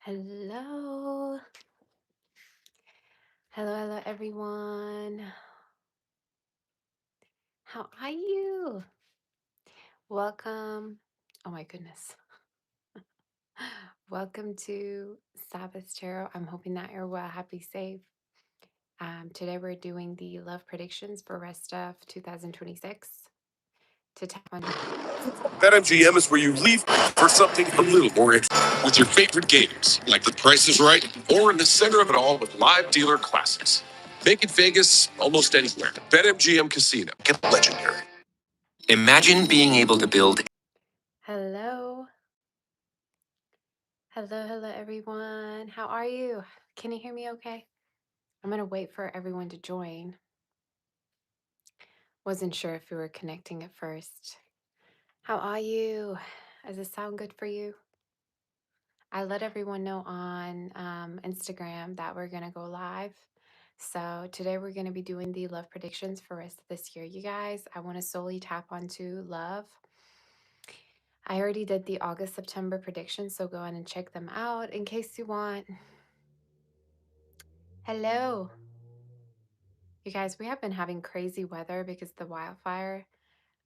Hello. Hello, everyone. How are you? Welcome. Oh my goodness. Welcome to Sabbath Tarot. I'm hoping that you're well, happy, safe. Today we're doing the love predictions for rest of 2026 to tap on. BetMGM is where you leave for something a little more interesting. With your favorite games, like The Price is Right, or in the center of it all with live dealer classics. Make it Vegas almost anywhere. BetMGM Casino. Get legendary. Imagine being able to build. Hello. Hello, everyone. How are you? Can you hear me okay? I'm going to wait for everyone to join. Wasn't sure if we were connecting at first. How are you? Does it sound good for you? I let everyone know on Instagram that we're going to go live. So today we're going to be doing the love predictions for rest of this year. You guys, I want to solely tap onto love. I already did the August, September predictions, so go ahead and check them out in case you want. Hello. You guys, we have been having crazy weather because of the wildfire.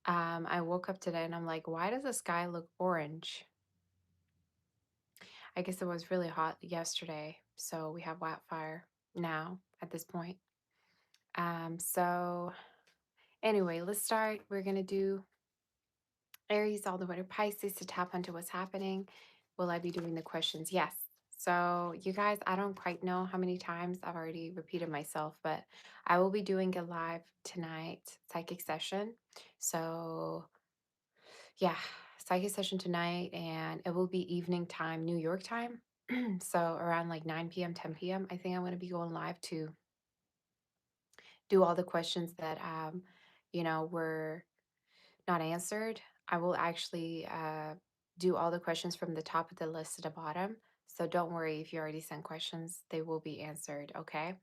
I woke up today and I'm like, why does the sky look orange? I guess it was really hot yesterday, so we have wildfire now at this point. So anyway, let's start. We're gonna do Aries all the way to Pisces to tap into what's happening. Will I be doing the questions? Yes. So you guys, I don't quite know how many times I've already repeated myself, but I will be doing a live tonight psychic session. So yeah, psychic session tonight, and it will be evening time, New York time. So around like 9 p.m., 10 p.m., I think I'm going to be going live to do all the questions that, were not answered. I will actually do all the questions from the top of the list to the bottom. So don't worry if you already sent questions, they will be answered. Okay.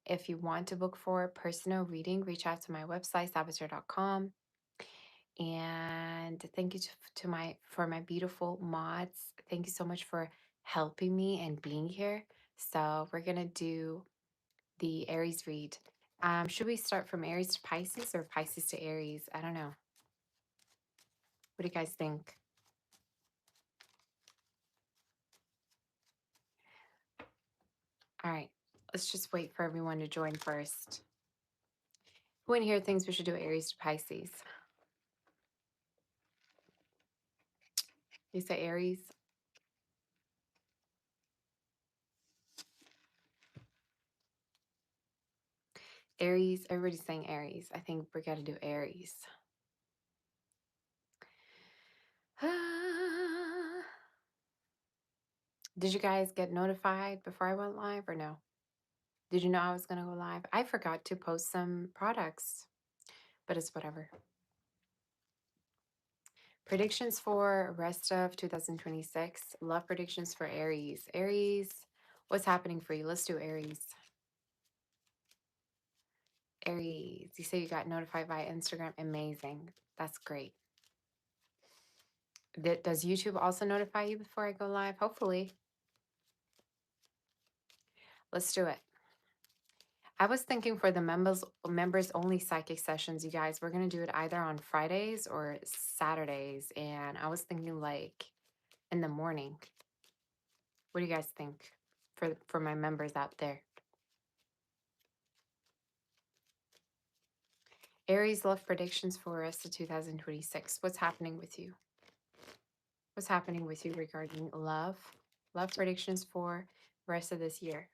If you want to book for a personal reading, reach out to my website, saboteur.com. And thank you to my beautiful mods. Thank you so much for helping me and being here. So we're gonna do the Aries read. Should we start from Aries to Pisces or Pisces to Aries? I don't know. What do you guys think? All right, let's just wait for everyone to join first. Who in here thinks we should do Aries to Pisces? You say Aries? Aries, everybody's saying Aries. I think we got to do Aries. Did you guys get notified before I went live or no? Did you know I was going to go live? I forgot to post some products, but it's whatever. Predictions for rest of 2026. Love predictions for Aries. Aries, what's happening for you? Let's do Aries. Aries, you say you got notified by Instagram. Amazing. That's great. Does YouTube also notify you before I go live? Hopefully. Let's do it. I was thinking for the members only psychic sessions, you guys, we're gonna do it either on Fridays or Saturdays. And I was thinking like in the morning. What do you guys think for my members out there? Aries love predictions for rest of 2026. What's happening with you? What's happening with you regarding love? Love predictions for rest of this year.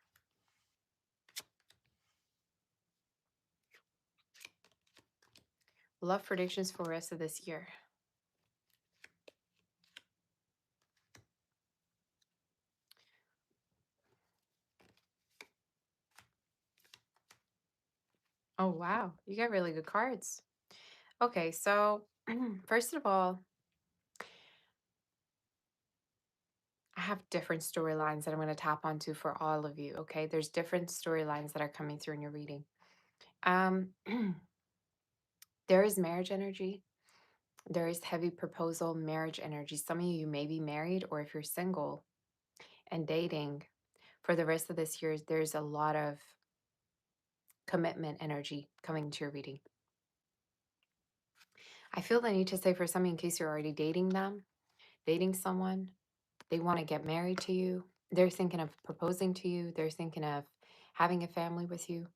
Love predictions for rest of this year. Oh, wow. You got really good cards. Okay, so first of all, I have different storylines that I'm going to tap onto for all of you. Okay, there's different storylines that are coming through in your reading. Um, there is marriage energy. There is heavy proposal marriage energy. Some of you may be married, or if you're single, and dating for the rest of this year, there's a lot of commitment energy coming to your reading. I feel the need to say for some, in case you're already dating them, dating someone, they want to get married to you. They're thinking of proposing to you. They're thinking of having a family with you.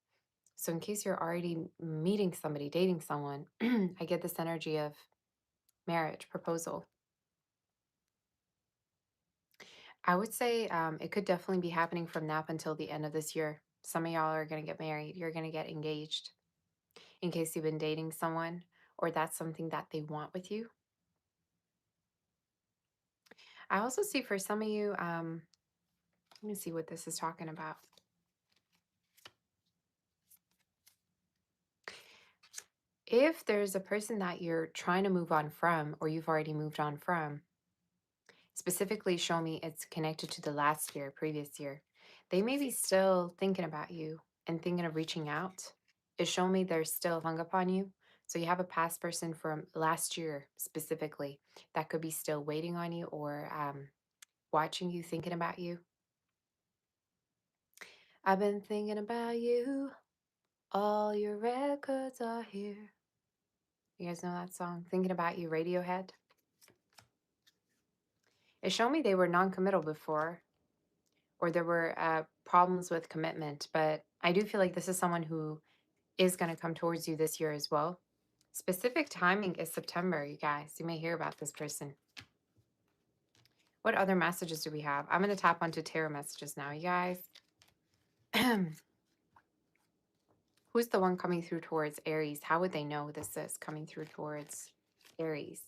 So, in case you're already meeting somebody, dating someone, I get this energy of marriage, proposal. I would say it could definitely be happening from now up until the end of this year. Some of y'all are going to get married. You're going to get engaged in case you've been dating someone or that's something that they want with you. I also see for some of you, let me see what this is talking about. If there's a person that you're trying to move on from or you've already moved on from, specifically show me it's connected to the last year, previous year. They may be still thinking about you and thinking of reaching out. It show me they're still hung up on you. So you have a past person from last year specifically that could be still waiting on you or watching you, thinking about you. I've been thinking about you. All your records are here. You guys know that song? Thinking about you, Radiohead. It showed me they were non-committal before or there were problems with commitment, but I do feel like this is someone who is going to come towards you this year as well. Specific timing is September, you guys. You may hear about this person. What other messages do we have? I'm going to tap onto tarot messages now, you guys. Who's the one coming through towards Aries? How would they know this is coming through towards Aries?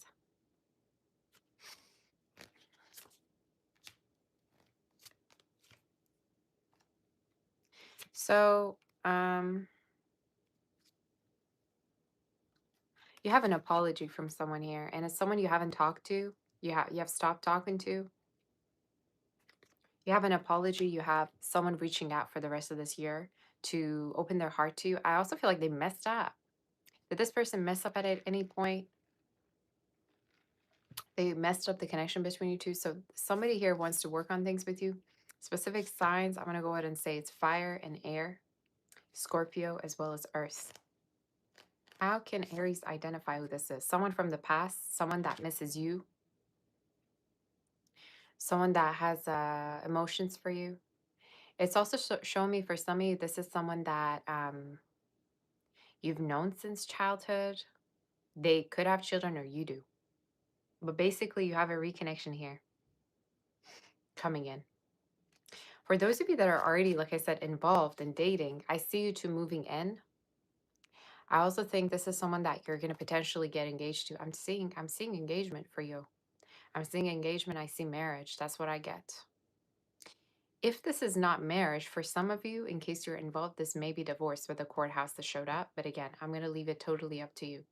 So, you have an apology from someone here, and it's someone you haven't talked to. You have stopped talking to. You have an apology. You have someone reaching out for the rest of this year to open their heart to you. I also feel like they messed up. Did this person mess up at any point? They messed up the connection between you two. So somebody here wants to work on things with you. Specific signs, I'm going to go ahead and say it's fire and air, Scorpio, as well as earth. How can Aries identify who this is? Someone from the past, someone that misses you, someone that has emotions for you. It's also showing me for some of you, this is someone that you've known since childhood. They could have children or you do. But basically, you have a reconnection here coming in. For those of you that are already, like I said, involved in dating, I see you two moving in. I also think this is someone that you're going to potentially get engaged to. I'm seeing engagement for you. I'm seeing engagement. I see marriage. That's what I get. If this is not marriage, for some of you, in case you're involved, this may be divorce with the courthouse that showed up. But again, I'm going to leave it totally up to you.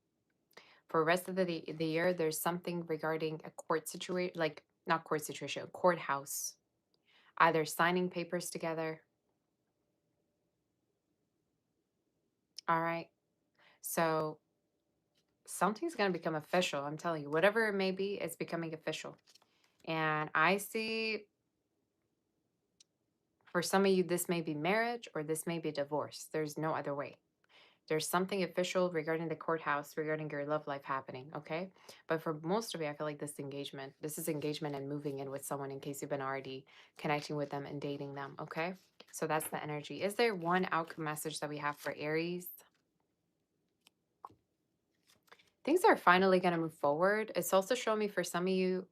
For the rest of the year, there's something regarding a court situation, like not court situation, a courthouse, either signing papers together. All right. So something's going to become official. I'm telling you, whatever it may be, it's becoming official. And I see for some of you, this may be marriage or this may be divorce. There's no other way. There's something official regarding the courthouse, regarding your love life happening, okay? But for most of you, I feel like this is engagement and moving in with someone in case you've been already connecting with them and dating them, okay? So that's the energy. Is there one outcome message that we have for Aries? Things are finally going to move forward. It's also showing me for some of you,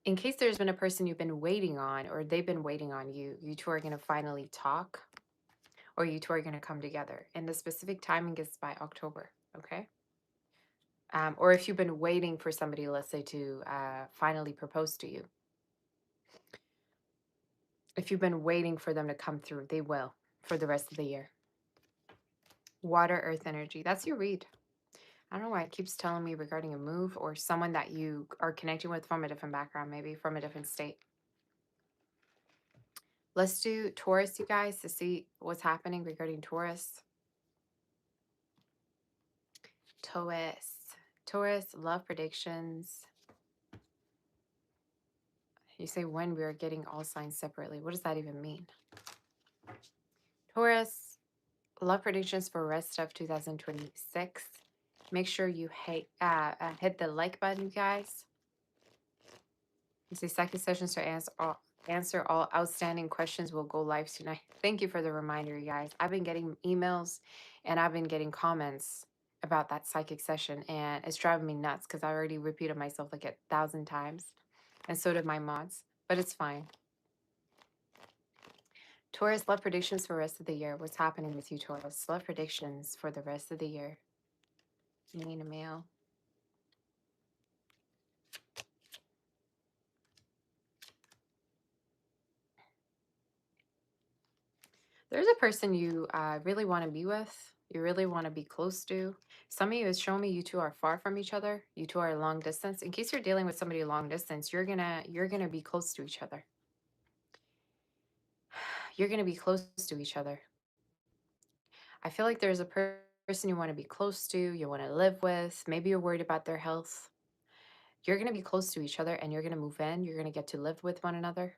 in case there's been a person you've been waiting on or they've been waiting on you, you two are going to finally talk or you two are going to come together. And the specific timing is by October, okay? Or if you've been waiting for somebody, let's say, to finally propose to you. If you've been waiting for them to come through, they will for the rest of the year. Water, earth energy. That's your read. I don't know why it keeps telling me regarding a move or someone that you are connecting with from a different background, maybe from a different state. Let's do Taurus, you guys, to see what's happening regarding Taurus. Taurus, love predictions. You say when we are getting all signs separately. What does that even mean? Taurus, love predictions for rest of 2026. Make sure you hit the like button, you guys. You see, second sessions to answer all outstanding questions will go live tonight. Thank you for the reminder, you guys. I've been getting emails and I've been getting comments about that psychic session, and it's driving me nuts because I already repeated myself like 1,000 times, and so did my mods, but it's fine. Taurus, love predictions for the rest of the year. What's happening with you, Taurus? Love predictions for the rest of the year. Need a mail. There's a person you really want to be with, you really want to be close to. Some of you is showing me you two are far from each other. You two are long distance. In case you're dealing with somebody long distance, you're gonna be close to each other. You're gonna be close to each other. I feel like there's a person you want to be close to, you want to live with. Maybe you're worried about their health. You're gonna be close to each other and you're gonna move in. You're gonna get to live with one another.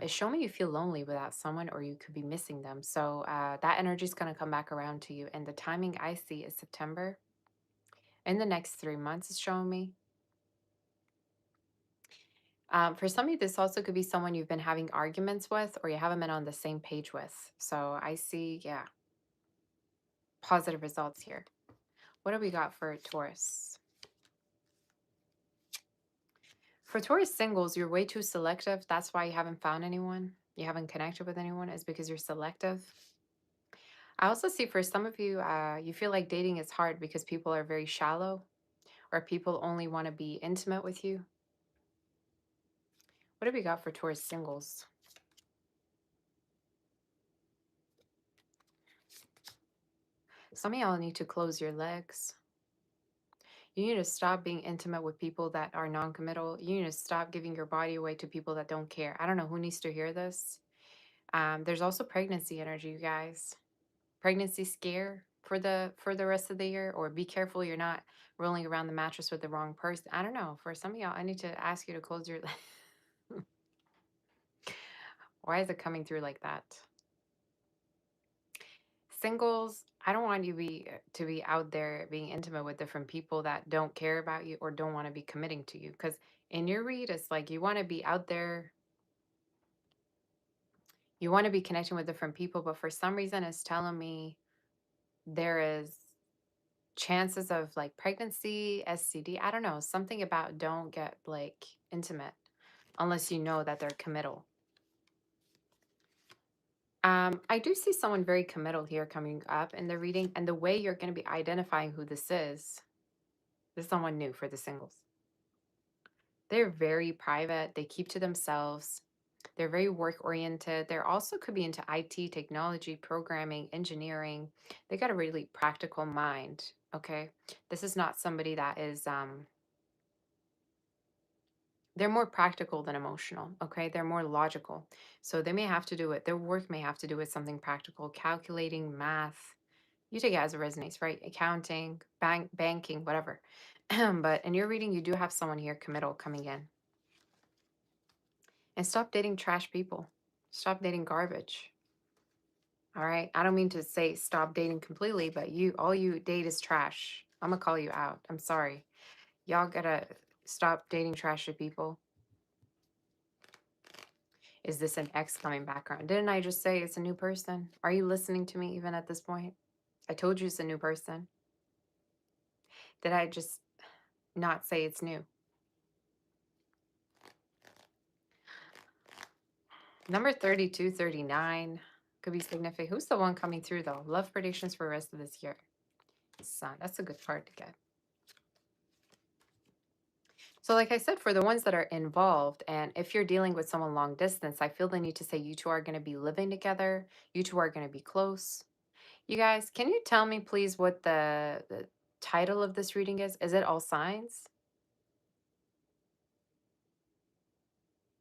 It's showing me you feel lonely without someone or you could be missing them. So that energy is going to come back around to you. And the timing I see is September. In the next 3 months, it's showing me. For some of you, this also could be someone you've been having arguments with or you haven't been on the same page with. So I see, yeah, positive results here. What do we got for Taurus? For Taurus singles, you're way too selective. That's why you haven't found anyone. You haven't connected with anyone, is because you're selective. I also see for some of you, you feel like dating is hard because people are very shallow or people only want to be intimate with you. What do we got for Taurus singles? Some of y'all need to close your legs. You need to stop being intimate with people that are non-committal. You need to stop giving your body away to people that don't care. I don't know who needs to hear this. There's also pregnancy energy, you guys. Pregnancy scare for the rest of the year, or be careful you're not rolling around the mattress with the wrong person. I don't know. For some of y'all, I need to ask you to close your. Why is it coming through like that? Singles, I don't want you to be out there being intimate with different people that don't care about you or don't want to be committing to you. Because in your read, it's like you want to be out there, you want to be connecting with different people, but for some reason, it's telling me there is chances of like pregnancy, STD. I don't know, something about don't get like intimate unless you know that they're committal. I do see someone very committal here coming up in the reading, and the way you're going to be identifying who this is someone new for the singles. They're very private, they keep to themselves, they're very work oriented. They're also could be into IT, technology, programming, engineering. They got a really practical mind. Okay. This is not somebody that is they're more practical than emotional. Okay. They're more logical. So they may have to do it, their work may have to do with something practical, calculating, math. You take it as it resonates, right? Accounting, banking, whatever. But in your reading, you do have someone here committal coming in. And stop dating trash people. Stop dating garbage. All right. I don't mean to say stop dating completely, but all you date is trash. I'm gonna call you out. I'm sorry. Y'all gotta stop dating trashy people. Is this an ex coming background? Didn't I just say it's a new person? Are you listening to me even at this point? I told you it's a new person. Did I just not say it's new? Number 32, 39 could be significant. Who's the one coming through though? Love predictions for the rest of this year. Sun. That's a good card to get. So, like I said, for the ones that are involved, and if you're dealing with someone long distance, I feel the need to say you two are going to be living together. You two are going to be close. You guys, can you tell me, please, what the title of this reading is? Is it All Signs?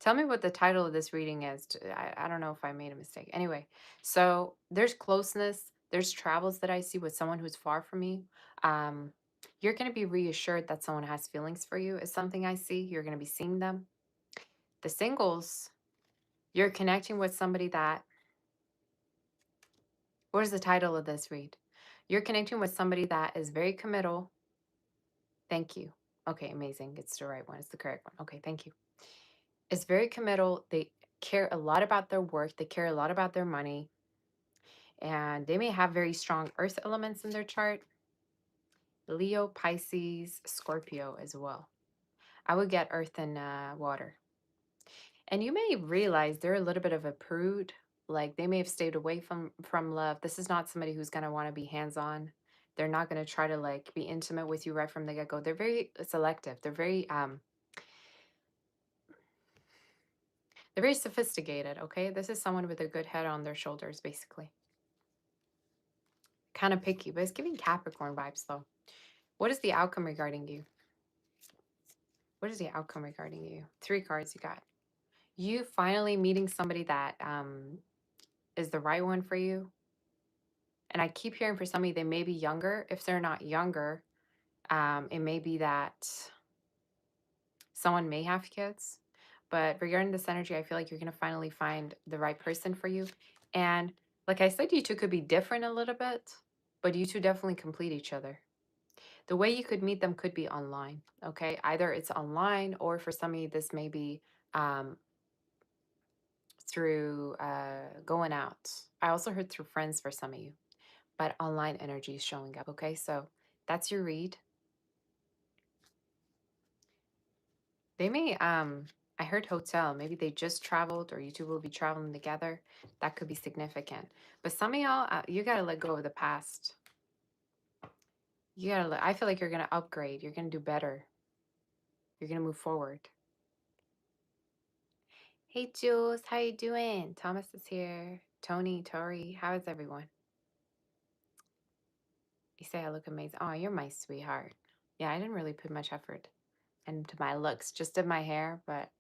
Tell me what the title of this reading is. I don't know if I made a mistake. Anyway, so there's closeness, there's travels that I see with someone who's far from me. Um, you're going to be reassured that someone has feelings for you, is something I see. You're going to be seeing them. The singles, you're connecting with somebody that, what is the title of this read? You're connecting with somebody that is very committal. Thank you. Okay, amazing. It's the right one. It's the correct one. Okay, thank you. It's very committal. They care a lot about their work. They care a lot about their money. And they may have very strong earth elements in their chart. Leo, Pisces, Scorpio as well. I would get earth and water. And you may realize they're a little bit of a prude. Like they may have stayed away from love. This is not somebody who's gonna want to be hands-on. They're not gonna try to like be intimate with you right from the get-go. They're very selective. They're very sophisticated, okay? This is someone with a good head on their shoulders, basically. Kind of picky, but it's giving Capricorn vibes though. What is the outcome regarding you? What is the outcome regarding you? 3 cards you got. You finally meeting somebody that is the right one for you. And I keep hearing for somebody they may be younger. If they're not younger, it may be that someone may have kids. But regarding this energy, I feel like you're going to finally find the right person for you. And like I said, you two could be different a little bit, but you two definitely complete each other. The way you could meet them could be online, okay? Either it's online or for some of you, this may be um, through going out. I also heard through friends for some of you, but online energy is showing up, okay? So that's your read. They may, I heard hotel. Maybe they just traveled or you two will be traveling together. That could be significant. But some of y'all, you got to let go of the past. You got to let, I feel like you're going to upgrade. You're going to do better. You're going to move forward. Hey, Jules, how you doing? Thomas is here. Tony, Tori, how is everyone? You say I look amazing. Oh, you're my sweetheart. Yeah, I didn't really put much effort into my looks, just did my hair, but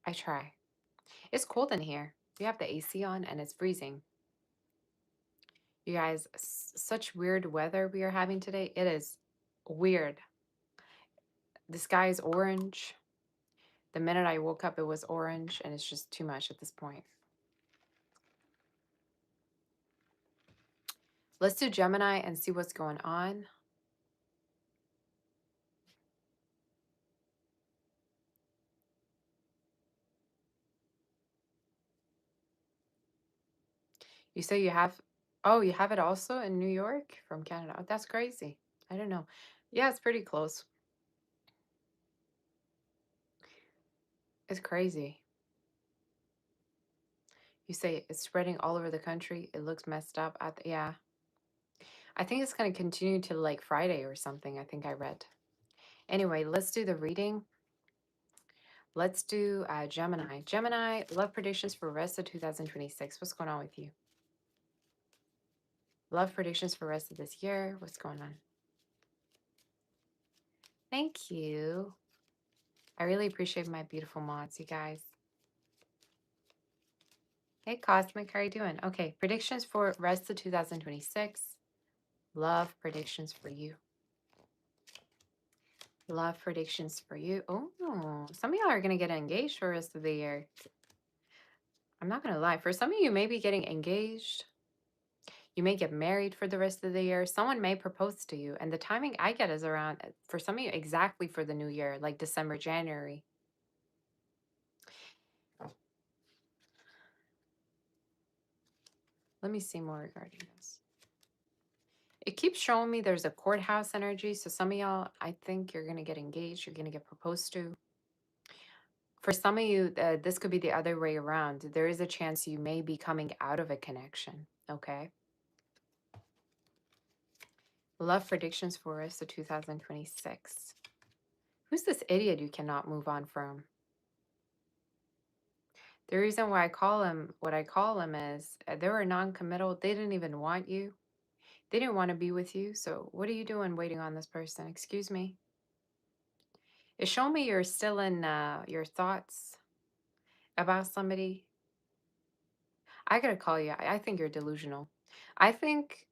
I try. It's cold in here. We have the AC on and it's freezing. You guys, such weird weather we are having today. It is weird. The sky is orange. The minute I woke up, it was orange, and it's just too much at this point. Let's do Gemini and see what's going on. You say you have, oh, you have it also in New York from Canada. Oh, that's crazy. I don't know. Yeah, it's pretty close. It's crazy. You say it's spreading all over the country. It looks messed up. Yeah. I think it's going to continue to like Friday or something. I think I read. Anyway, let's do the reading. Let's do Gemini. Gemini, love predictions for rest of 2026. What's going on with you? Love predictions for rest of this year. What's going on? Thank you. I really appreciate my beautiful mods, you guys. Hey, Cosmic, how are you doing? Okay, predictions for rest of 2026. Love predictions for you. Love predictions for you. Oh, some of y'all are going to get engaged for the rest of the year. I'm not going to lie. For some of you, may be getting engaged. You may get married for the rest of the year. Someone may propose to you. And the timing I get is around, for some of you, exactly for the new year, like December, January. Let me see more regarding this. It keeps showing me there's a courthouse energy. So some of y'all, I think you're going to get engaged. You're going to get proposed to. For some of you, this could be the other way around. There is a chance you may be coming out of a connection. Okay. Love predictions for us, so 2026. Who's this idiot you cannot move on from? The reason why I call him what I call him is they were non-committal. They didn't even want you. They didn't want to be with you. So what are you doing waiting on this person? Excuse me. It's showing me you're still in your thoughts about somebody. I gotta call you. I think you're delusional. I think,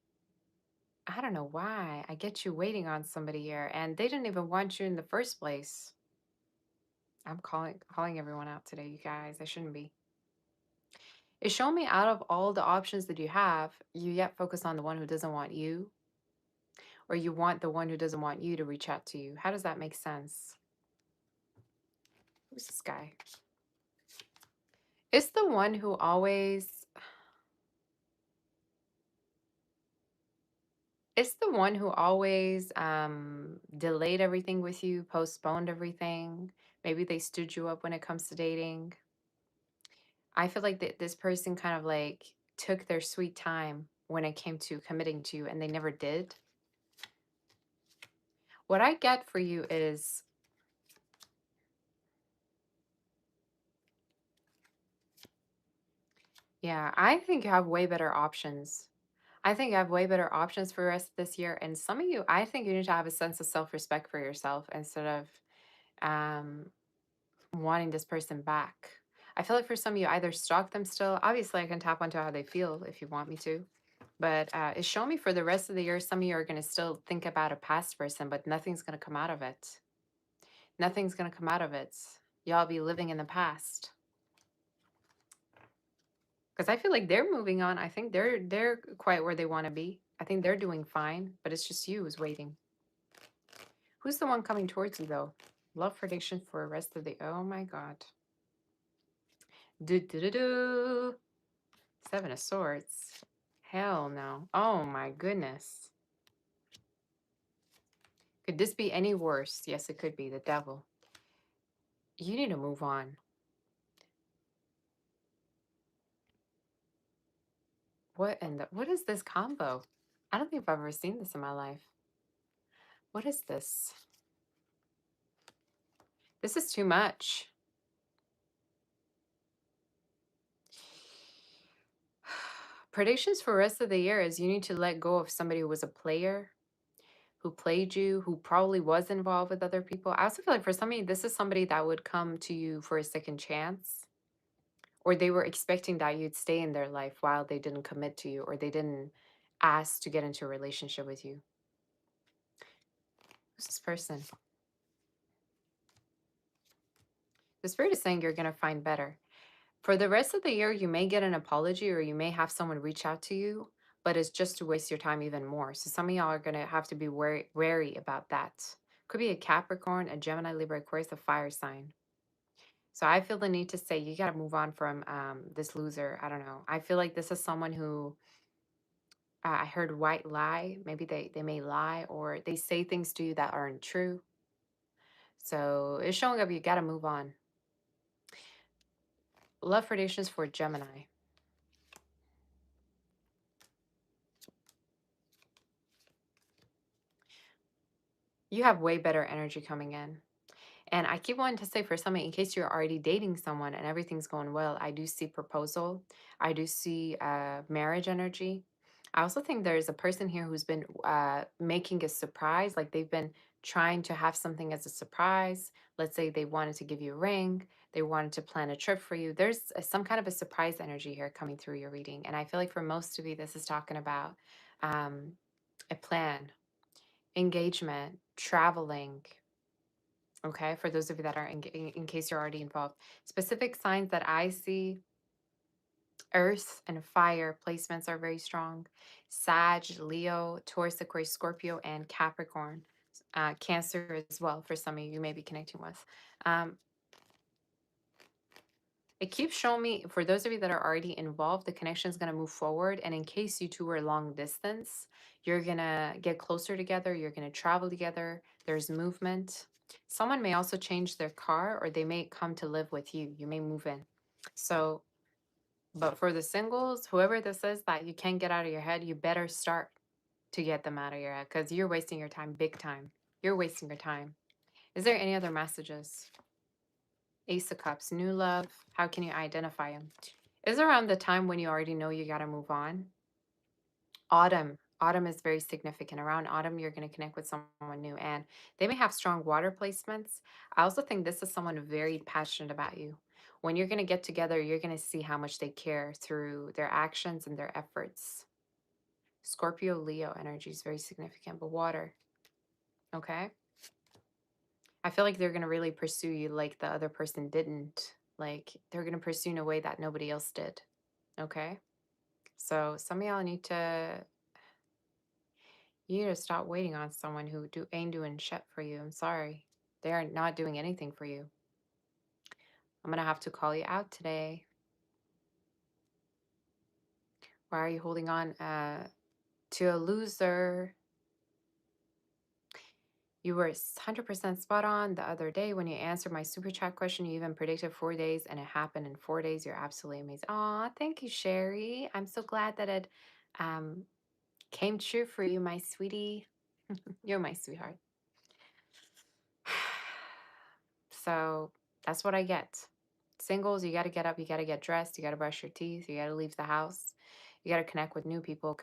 I don't know why. I get you waiting on somebody here and they didn't even want you in the first place. I'm calling everyone out today, you guys. I shouldn't be. It's showing me out of all the options that you have, you yet focus on the one who doesn't want you, or you want the one who doesn't want you to reach out to you. How does that make sense? Who's this guy? It's the one who always it's the one who always delayed everything with you, postponed everything. Maybe they stood you up when it comes to dating. I feel like that this person kind of like took their sweet time when it came to committing to you and they never did. What I get for you is, yeah, I think you have way better options. I think you have way better options for the rest of this year. And some of you, I think you need to have a sense of self respect for yourself instead of um, wanting this person back. I feel like for some of you, either stalk them still. Obviously, I can tap onto how they feel if you want me to. But it's showing me for the rest of the year, some of you are going to still think about a past person, but nothing's going to come out of it. Nothing's going to come out of it. Y'all be living in the past. Because I feel like they're moving on. I think they're quite where they want to be. I think they're doing fine, but it's just you who's waiting. Who's the one coming towards you though? Love prediction for the rest of the. Oh my god. Do do do do. Seven of Swords. Hell no. Oh my goodness. Could this be any worse? Yes, it could be. The devil. You need to move on. What is this combo? I don't think I've ever seen this in my life. What is this? This is too much. Predictions for the rest of the year is you need to let go of somebody who was a player, who played you, who probably was involved with other people. I also feel like for some of you, this is somebody that would come to you for a second chance, or they were expecting that you'd stay in their life while they didn't commit to you, or they didn't ask to get into a relationship with you. Who's this person? The spirit is saying you're going to find better. For the rest of the year, you may get an apology or you may have someone reach out to you, but it's just to waste your time even more. So some of y'all are going to have to be wary about that. Could be a Capricorn, a Gemini, Libra, Aquarius, a fire sign. So I feel the need to say you got to move on from this loser. I don't know. I feel like this is someone who I heard white lie. Maybe they may lie or they say things to you that aren't true. So it's showing up you got to move on. Love predictions for Gemini. You have way better energy coming in. And I keep wanting to say for somebody, in case you're already dating someone and everything's going well, I do see proposal. I do see marriage energy. I also think there's a person here who's been making a surprise, like they've been trying to have something as a surprise. Let's say they wanted to give you a ring, they wanted to plan a trip for you. There's some kind of a surprise energy here coming through your reading. And I feel like for most of you, this is talking about um, a plan, engagement, traveling. Okay, for those of you that are in case you're already involved. Specific signs that I see, earth and fire placements are very strong. Sag, Leo, Taurus, Aquarius, Scorpio, and Capricorn. Cancer as well for some of you may be connecting with. Um, it keeps showing me, for those of you that are already involved, the connection is going to move forward. And in case you two are long distance, you're going to get closer together. You're going to travel together. There's movement. Someone may also change their car or they may come to live with you. You may move in. So, but for the singles, whoever this is that you can't get out of your head, you better start to get them out of your head because you're wasting your time big time. You're wasting your time. Is there any other messages? Ace of Cups, new love. How can you identify him? Is around the time when you already know you got to move on. Autumn. Autumn is very significant. Around autumn, you're going to connect with someone new, and they may have strong water placements. I also think this is someone very passionate about you. When you're going to get together, you're going to see how much they care through their actions and their efforts. Scorpio, Leo energy is very significant, but water. Okay. I feel like they're gonna really pursue you like the other person didn't. Like they're gonna pursue in a way that nobody else did. Okay? So some of y'all need to stop waiting on someone who ain't doing shit for you. I'm sorry. They are not doing anything for you. I'm gonna have to call you out today. Why are you holding on to a loser? You were 100% spot on the other day when you answered my super chat question. You even predicted 4 days and it happened in 4 days. You're absolutely amazing. Aw, thank you, Sherry. I'm so glad that it um, came true for you, my sweetie. You're my sweetheart. So that's what I get. Singles, you got to get up, you got to get dressed, you got to brush your teeth, you got to leave the house, you got to connect with new people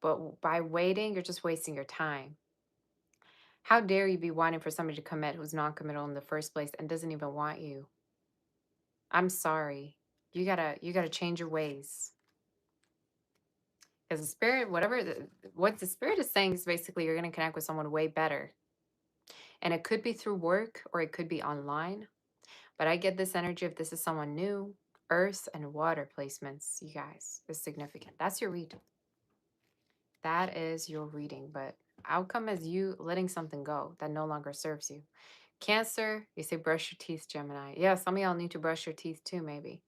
but by waiting, you're just wasting your time. How dare you be wanting for somebody to commit who's non-committal in the first place and doesn't even want you? I'm sorry. You gotta change your ways. Because the spirit, what the spirit is saying is basically you're gonna connect with someone way better. And it could be through work or it could be online. But I get this energy if this is someone new. Earth and water placements, you guys, is significant. That's your read. That is your reading. But outcome is you letting something go that no longer serves you. Cancer, you say brush your teeth, Gemini. Yeah, some of y'all need to brush your teeth too, maybe.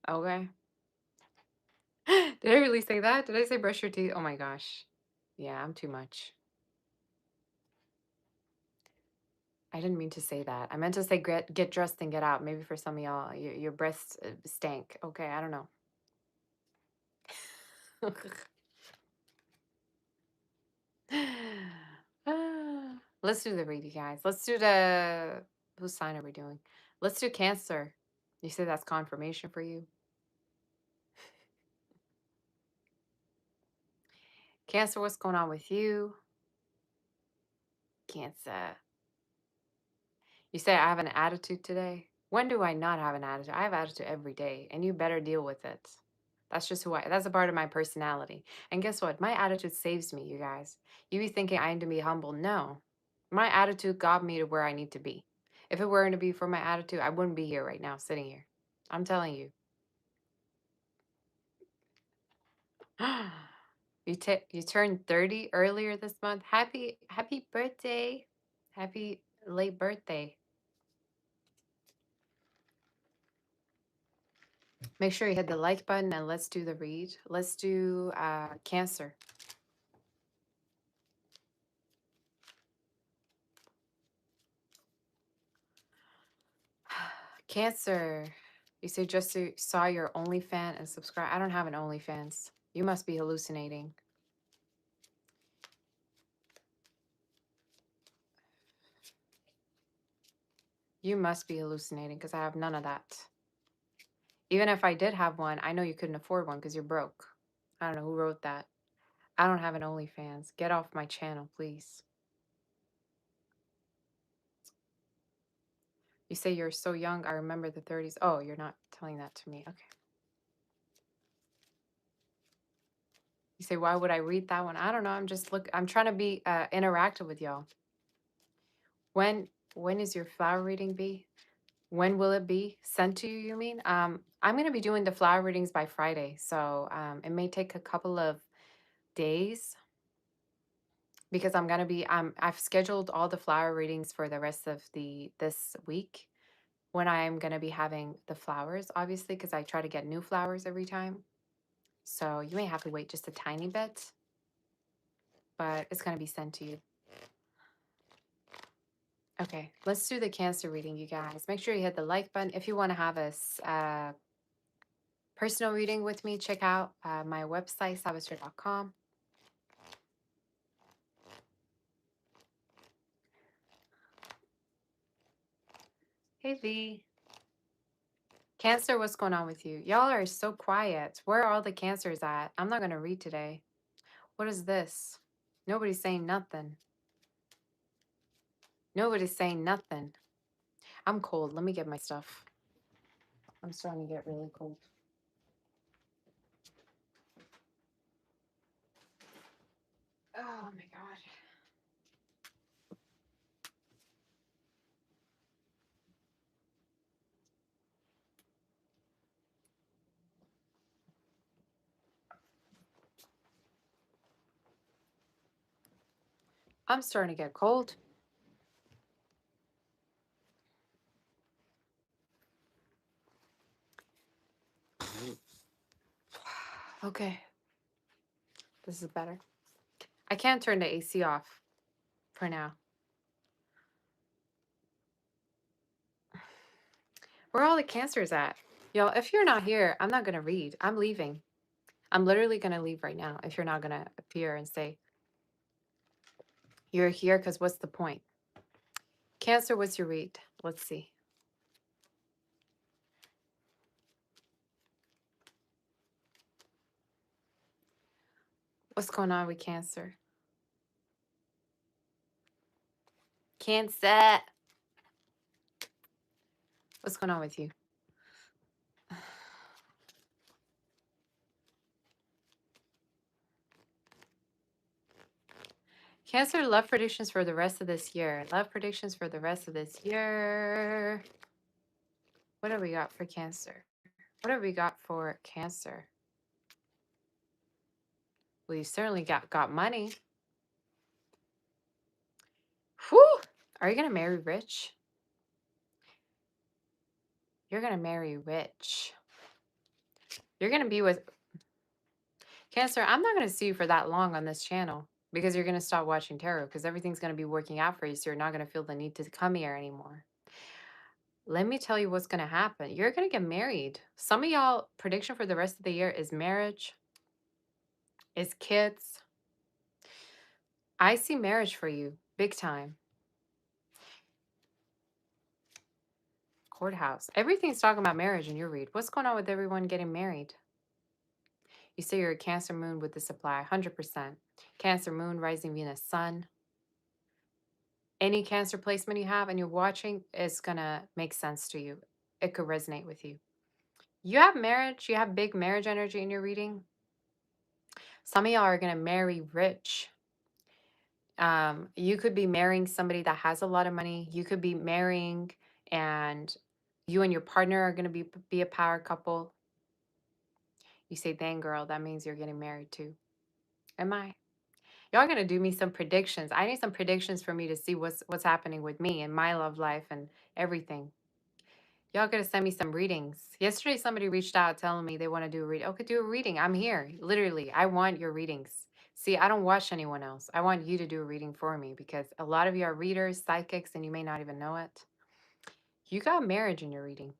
Okay. Did I really say that? Did I say brush your teeth? Oh my gosh. Yeah, I'm too much. I didn't mean to say that. I meant to say get dressed and get out. Maybe for some of y'all, your breasts stank. Okay, I don't know. Let's do the read, you guys. Let's do the whose sign are we doing? Let's do Cancer. You say that's confirmation for you. Cancer, what's going on with you? Cancer. You say I have an attitude today. When do I not have an attitude? I have attitude every day, and you better deal with it. That's just that's a part of my personality. And guess what? My attitude saves me, you guys. You be thinking I need to be humble. No. My attitude got me to where I need to be. If it weren't to be for my attitude, I wouldn't be here right now, sitting here. I'm telling you. You turned 30 earlier this month. Happy birthday. Happy late birthday. Make sure you hit the like button and let's do the read. Let's do Cancer. Cancer. You say saw your OnlyFans and subscribe. I don't have an OnlyFans. You must be hallucinating. You must be hallucinating because I have none of that. Even if I did have one, I know you couldn't afford one because you're broke. I don't know who wrote that. I don't have an OnlyFans. Get off my channel, please. You say you're so young. I remember the 30s. Oh, you're not telling that to me. Okay. You say, why would I read that one? I don't know. I'm trying to be interactive with y'all. When is your flower reading be? When will it be sent to you, you mean? I'm gonna be doing the flower readings by Friday, so it may take a couple of days because I've scheduled all the flower readings for the rest of this week when I'm gonna be having the flowers, obviously, because I try to get new flowers every time. So you may have to wait just a tiny bit, but it's gonna be sent to you. Okay, let's do the Cancer reading, you guys. Make sure you hit the like button. If you want to have a personal reading with me, check out my website, savastre.com. Hey, V. Cancer, what's going on with you? Y'all are so quiet. Where are all the Cancers at? I'm not going to read today. What is this? Nobody's saying nothing. Nobody's saying nothing. I'm cold. Let me get my stuff. I'm starting to get really cold. Oh my God. I'm starting to get cold. Okay, this is better. I can't turn the AC off for now. Where are all the cancers at? Y'all, if you're not here, I'm not going to read. I'm leaving. I'm literally going to leave right now if you're not going to appear and say, you're here because what's the point? Cancer, what's your read? Let's see. What's going on with Cancer? Cancer. What's going on with you? Cancer, love predictions for the rest of this year. Love predictions for the rest of this year. What have we got for Cancer? What have we got for Cancer? Well, you certainly got money. Whew! Are you going to marry rich? You're going to marry rich. You're going to be with Cancer. I'm not going to see you for that long on this channel because you're going to stop watching tarot because everything's going to be working out for you. So you're not going to feel the need to come here anymore. Let me tell you what's going to happen. You're going to get married. Some of y'all prediction for the rest of the year is marriage, is kids. I see marriage for you big time. Courthouse. Everything's talking about marriage in your read. What's going on with everyone getting married? You say you're a Cancer moon with the supply, 100%. Cancer moon, rising Venus, sun. Any Cancer placement you have and you're watching is going to make sense to you. It could resonate with you. You have marriage. You have big marriage energy in your reading. Some of y'all are going to marry rich. You could be marrying somebody that has a lot of money. You could be marrying and you and your partner are going to be a power couple. You say, dang girl, that means you're getting married too. Am I? Y'all gonna do me some predictions. I need some predictions for me to see what's happening with me and my love life and everything. Y'all gonna send me some readings. Yesterday somebody reached out telling me they want to do a reading. Okay, do a reading. I'm here. Literally, I want your readings. See, I don't watch anyone else. I want you to do a reading for me because a lot of you are readers, psychics, and you may not even know it. You got marriage in your reading.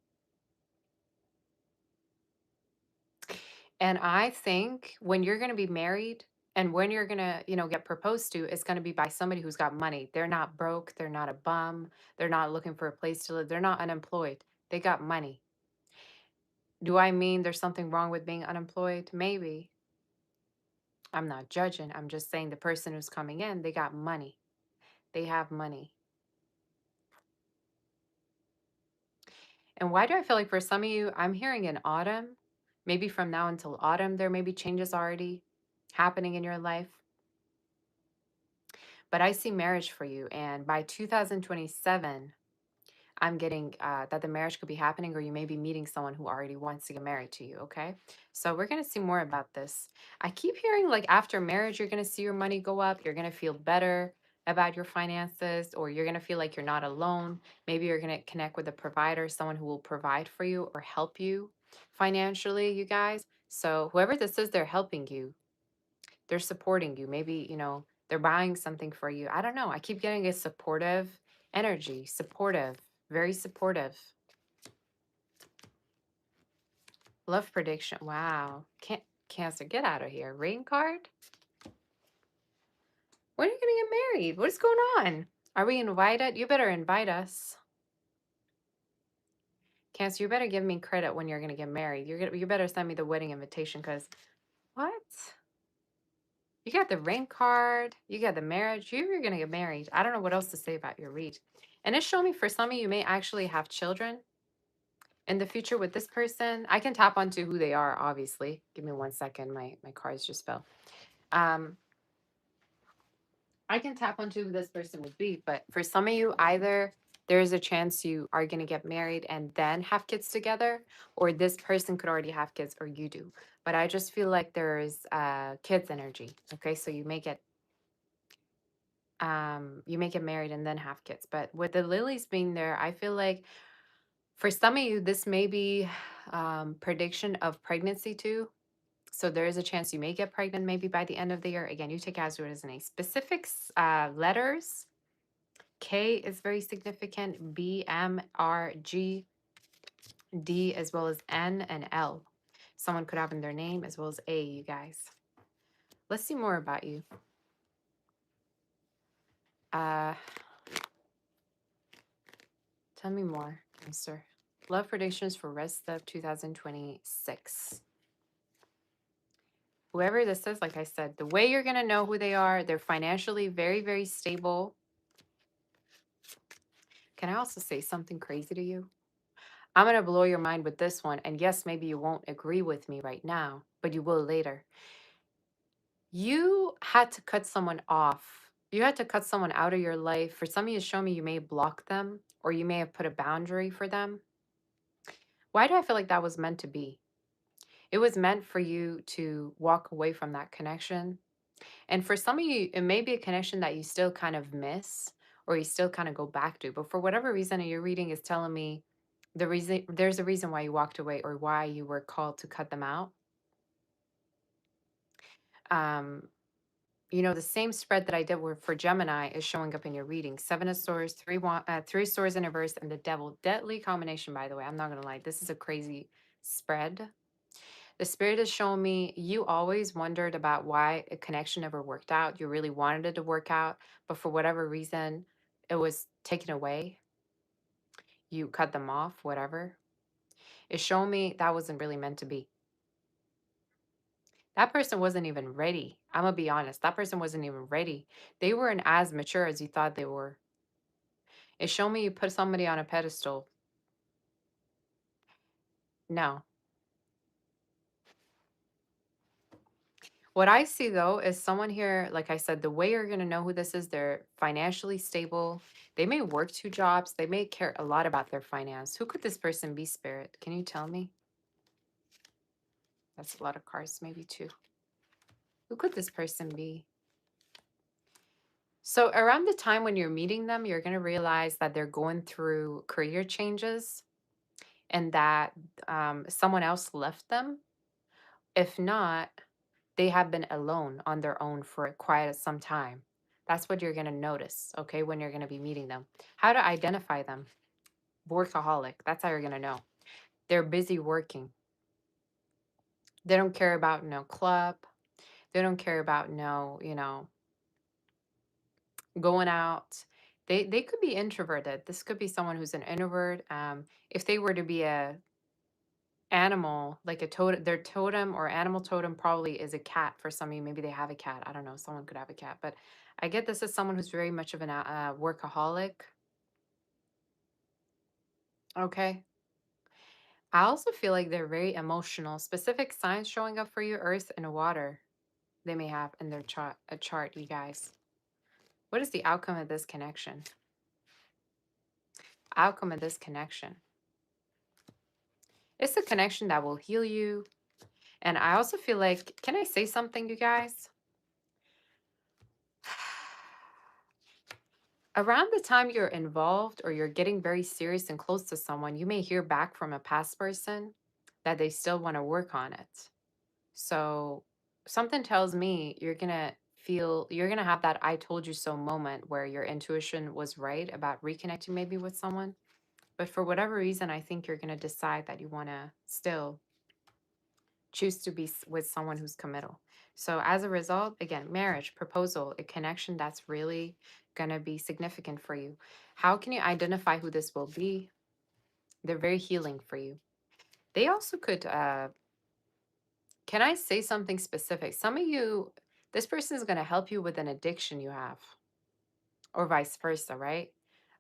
And I think when you're going to be married and when you're going to, get proposed to, it's going to be by somebody who's got money. They're not broke. They're not a bum. They're not looking for a place to live. They're not unemployed. They got money. Do I mean there's something wrong with being unemployed? Maybe. I'm not judging. I'm just saying the person who's coming in, they got money. They have money. And why do I feel like for some of you, I'm hearing in autumn, maybe from now until autumn, there may be changes already happening in your life. But I see marriage for you. And by 2027, I'm getting that the marriage could be happening, or you may be meeting someone who already wants to get married to you. Okay. So we're going to see more about this. I keep hearing like after marriage, you're going to see your money go up. You're going to feel better about your finances, or you're going to feel like you're not alone. Maybe you're going to connect with a provider, someone who will provide for you or help you financially, you guys. So whoever this is, they're helping you. They're supporting you. Maybe, they're buying something for you. I don't know. I keep getting a supportive energy, supportive, very supportive. Love prediction. Wow. Cancer, get out of here. Ring card? When are you going to get married? What is going on? Are we invited? You better invite us. Cancer, you better give me credit when you're going to get married. You better send me the wedding invitation because what? You got the ring card. You got the marriage. You're going to get married. I don't know what else to say about your read. And it's showing me for some of you may actually have children in the future with this person. I can tap onto who they are, obviously. Give me 1 second. My cards just fell. I can tap onto who this person would be, but for some of you, either there's a chance you are going to get married and then have kids together, or this person could already have kids, or you do. But I just feel like there's kids energy. Okay, so you may get You may get married and then have kids. But with the lilies being there, I feel like for some of you, this may be prediction of pregnancy too. So there is a chance you may get pregnant maybe by the end of the year. Again, you take as it is any specifics, letters. K is very significant. B, M, R, G, D, as well as N and L. Someone could have in their name as well as A, you guys. Let's see more about you. Uh, Tell me more, Mister. Love predictions for rest of 2026. Whoever this is, like I said, the way you're going to know who they are, they're financially very, very stable. Can I also say something crazy to you? I'm going to blow your mind with this one. And yes, maybe you won't agree with me right now, but you will later. You had to cut someone off. You had to cut someone out of your life. For some of you, show me you may block them or you may have put a boundary for them. Why do I feel like that was meant to be? It was meant for you to walk away from that connection. And for some of you, it may be a connection that you still kind of miss or you still kind of go back to. But for whatever reason, your reading is telling me there's a reason why you walked away or why you were called to cut them out. Um, the same spread that I did for Gemini is showing up in your reading. Seven of Swords, three swords in reverse, and the Devil. Deadly combination, by the way. I'm not gonna lie. This is a crazy spread. The spirit is showing me you always wondered about why a connection never worked out. You really wanted it to work out, but for whatever reason, it was taken away. You cut them off, whatever. It's showing me that wasn't really meant to be. That person wasn't even ready. I'm gonna be honest. That person wasn't even ready. They weren't as mature as you thought they were. It's showing me you put somebody on a pedestal. No. What I see though is someone here, like I said, the way you're going to know who this is, they're financially stable. They may work two jobs. They may care a lot about their finance. Who could this person be, Spirit? Can you tell me? That's a lot of cards, maybe two. Who could this person be? So, around the time when you're meeting them, you're going to realize that they're going through career changes and that someone else left them. If not, they have been alone on their own for quite some time. That's what you're going to notice, okay, when you're going to be meeting them. How to identify them? Workaholic. That's how you're going to know. They're busy working. They don't care about no club. They don't care about no, going out. They could be introverted. This could be someone who's an introvert. If they were to be a animal, like a totem, their totem or animal totem probably is a cat for some of you. Maybe they have a cat. I don't know. Someone could have a cat, but I get this as someone who's very much of an workaholic. Okay. I also feel like they're very emotional. Specific signs showing up for you, earth and water, they may have in their chart, you guys. What is the outcome of this connection? Outcome of this connection. It's a connection that will heal you. And I also feel like, can I say something, you guys? Around the time you're involved or you're getting very serious and close to someone, you may hear back from a past person that they still want to work on it. So something tells me you're going to have that I told you so moment where your intuition was right about reconnecting maybe with someone. But for whatever reason, I think you're going to decide that you want to still choose to be with someone who's committal. So as a result, again, marriage, proposal, a connection that's really going to be significant for you. How can you identify who this will be? They're very healing for you. They also could can I say something specific? Some of you, this person is going to help you with an addiction you have or vice versa, right?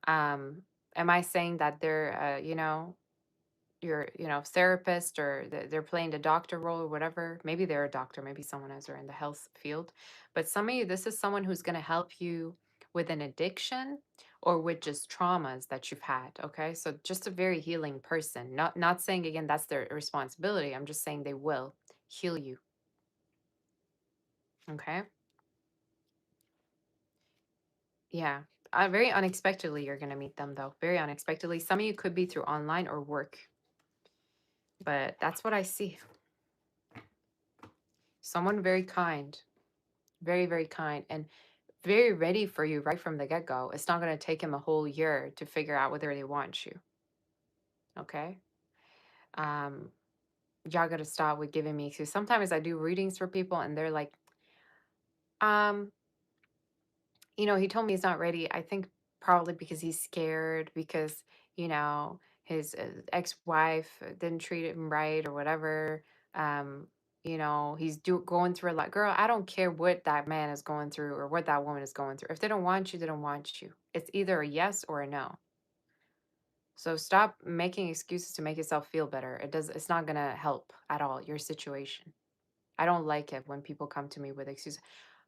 Um am I saying that they're your therapist or they're playing the doctor role or whatever? Maybe they're a doctor, maybe someone else are in the health field, but some of you, this is someone who's going to help you with an addiction or with just traumas that you've had. Okay, so just a very healing person. Not saying again that's their responsibility. I'm just saying they will heal you. Okay. Yeah. Very unexpectedly, you're going to meet them, though. Very unexpectedly. Some of you could be through online or work, but that's what I see. Someone very kind, very, very kind, and very ready for you right from the get go. It's not going to take him a whole year to figure out whether they want you. Okay. Um, y'all got to stop with giving me excuses. Sometimes I do readings for people and they're like, um, he told me he's not ready. I think probably because he's scared because, his ex-wife didn't treat him right or whatever. Um, he's going through a lot. Girl, I don't care what that man is going through or what that woman is going through. If they don't want you, they don't want you. It's either a yes or a no. So stop making excuses to make yourself feel better. It's not gonna help at all your situation. I don't like it when people come to me with excuses,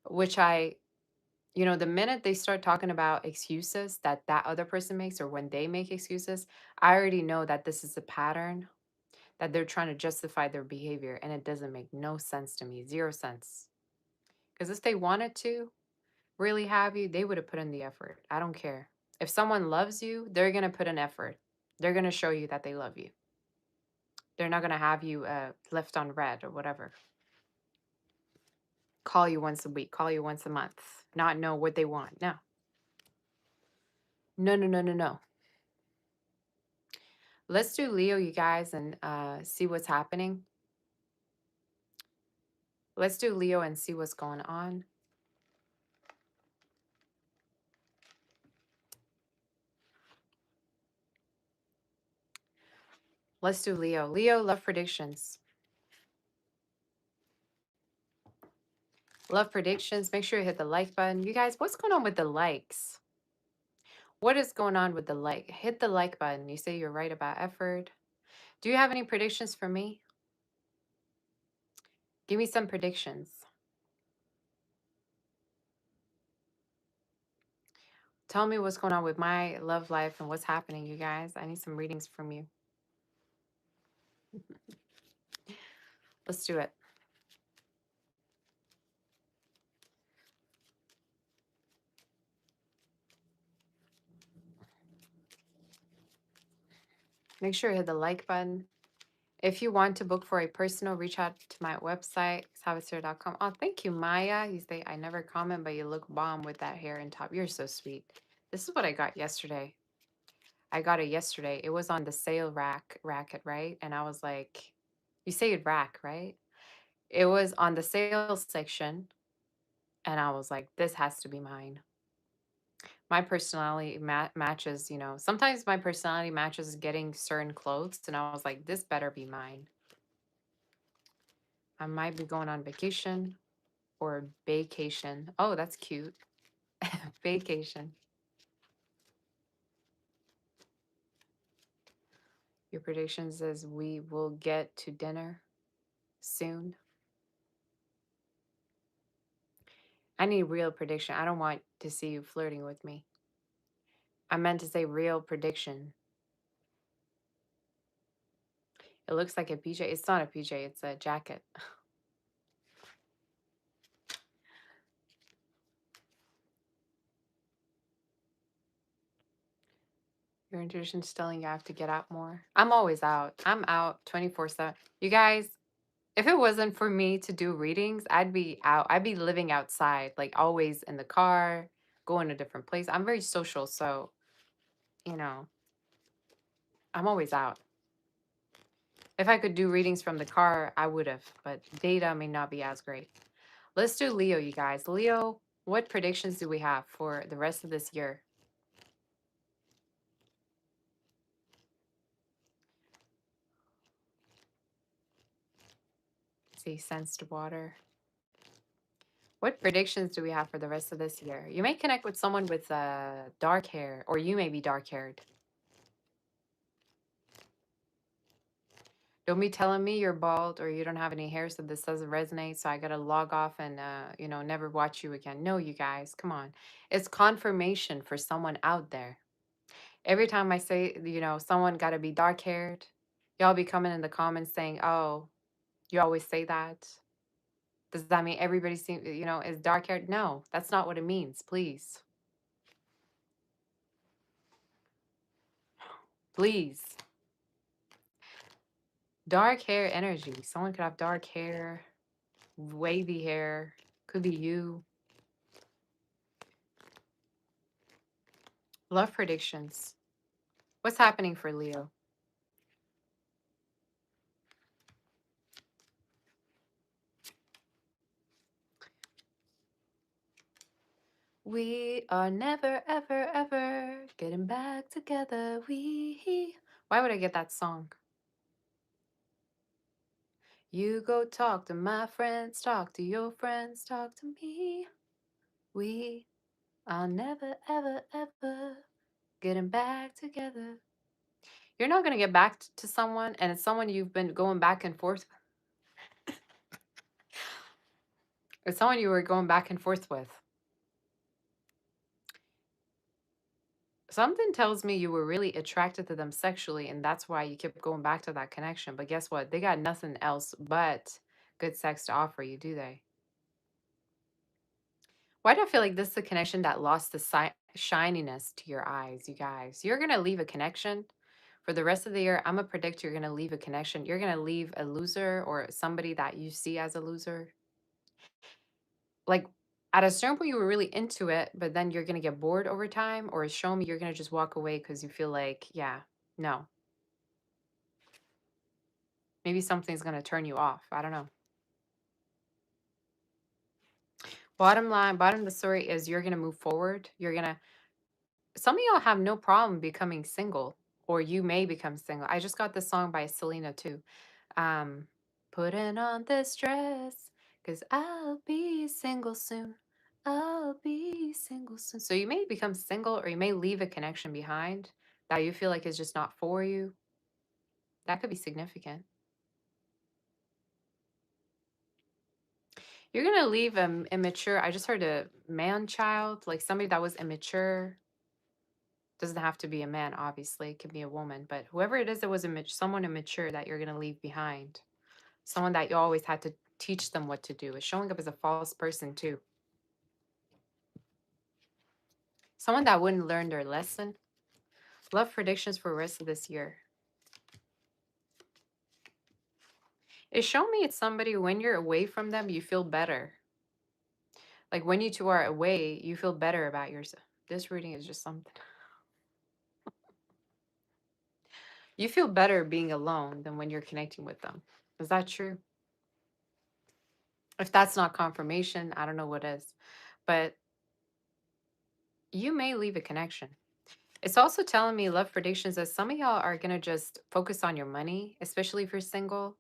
which the minute they start talking about excuses that other person makes or when they make excuses, I already know that this is a pattern that they're trying to justify their behavior and it doesn't make no sense to me. Zero sense. Because if they wanted to really have you, they would have put in the effort. I don't care. If someone loves you, they're going to put an effort. They're going to show you that they love you. They're not going to have you left on red or whatever. Call you once a week, call you once a month, not know what they want. No. No, no, no, no, no. Let's do Leo, you guys, and see what's happening. Let's do Leo and see what's going on. Let's do Leo. Leo, love predictions. Love predictions. Make sure you hit the like button. You guys, what's going on with the likes? What is going on with the like? Hit the like button. You say you're right about effort. Do you have any predictions for me? Give me some predictions. Tell me what's going on with my love life and what's happening, you guys. I need some readings from you. Let's do it. Make sure you hit the like button. If you want to book for a personal, reach out to my website, savasir.com. Oh, thank you, Maya. You say, I never comment, but you look bomb with that hair and top. You're so sweet. This is what I got yesterday. I got it yesterday. It was on the sale racket, right? And I was like, you say it rack, right? It was on the sales section. And I was like, this has to be mine. My personality matches, sometimes my personality matches getting certain clothes. And I was like, this better be mine. I might be going on vacation or vacation. Oh, that's cute. Vacation. Your predictions is we will get to dinner soon. I need real prediction. I don't want to see you flirting with me. I meant to say real prediction. It looks like a PJ. It's not a PJ, it's a jacket. Your intuition's telling you I have to get out more. I'm always out. I'm out 24/7. You guys, if it wasn't for me to do readings, I'd be out. I'd be living outside, like always in the car, going to different places. I'm very social, so, you know, I'm always out. If I could do readings from the car, I would have, but data may not be as great. Let's do Leo, you guys. Leo, what predictions do we have for the rest of this year? See, sensed water. What predictions do we have for the rest of this year? You may connect with someone with dark hair, or you may be dark haired. Don't be telling me you're bald or you don't have any hair, so this doesn't resonate. So I gotta log off and never watch you again. No, you guys, come on. It's confirmation for someone out there. Every time I say, someone gotta be dark haired, y'all be coming in the comments saying, "Oh, you always say that." Does that mean everybody is dark haired? No, that's not what it means. Please. Please. Dark hair energy. Someone could have dark hair, wavy hair. Could be you. Love predictions. What's happening for Leo? We are never, ever, ever getting back together. Why would I get that song? You go talk to my friends, talk to your friends, talk to me. We are never, ever, ever getting back together. You're not going to get back to someone, and it's someone you've been going back and forth. It's someone you were going back and forth with. Something tells me you were really attracted to them sexually, and that's why you kept going back to that connection. But guess what? They got nothing else but good sex to offer you, do they? Why do I feel like this is a connection that lost the shininess to your eyes, you guys? You're going to leave a connection for the rest of the year. I'm going to predict you're going to leave a connection. You're going to leave a loser or somebody that you see as a loser. Like at a certain point, you were really into it, but then you're going to get bored over time, or show me you're going to just walk away because you feel like, yeah, no, maybe something's going to turn you off. I don't know. Bottom line, bottom of the story is you're going to move forward. You're going to, some of y'all have no problem becoming single, or you may become single. I just got this song by Selena too. Um, Putting on this dress, cause I'll be single soon. I'll be single soon. So you may become single, or you may leave a connection behind that you feel like is just not for you. That could be significant. You're gonna leave immature. I just heard a man child, like somebody that was immature. Doesn't have to be a man, obviously. It can be a woman, but whoever it is that was someone immature that you're gonna leave behind. Someone that you always had to teach them what to do is showing up as a false person too. Someone that wouldn't learn their lesson. Love predictions for the rest of this year. It showed me it's somebody when you're away from them, you feel better. Like when you two are away, you feel better about yourself. This reading is just something. You feel better being alone than when you're connecting with them. Is that true? If that's not confirmation, I don't know what is. But you may leave a connection. It's also telling me love predictions that some of y'all are going to just focus on your money, especially if you're single.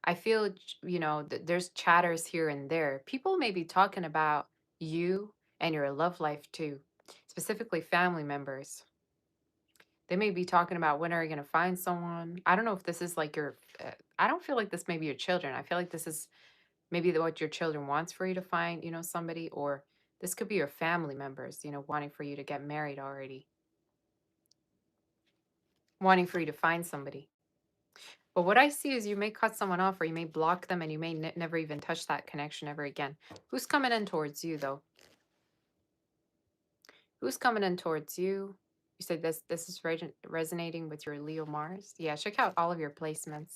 I feel, there's chatters here and there. People may be talking about you and your love life too, specifically family members. They may be talking about when are you going to find someone. I don't know if this is like I don't feel like this may be your children. I feel like this is maybe what your children wants for you to find, somebody, or this could be your family members, wanting for you to get married already, wanting for you to find somebody. But what I see is you may cut someone off, or you may block them, and you may never even touch that connection ever again. Who's coming in towards you, though? Who's coming in towards you? You said this is resonating with your Leo Mars. Yeah, check out all of your placements.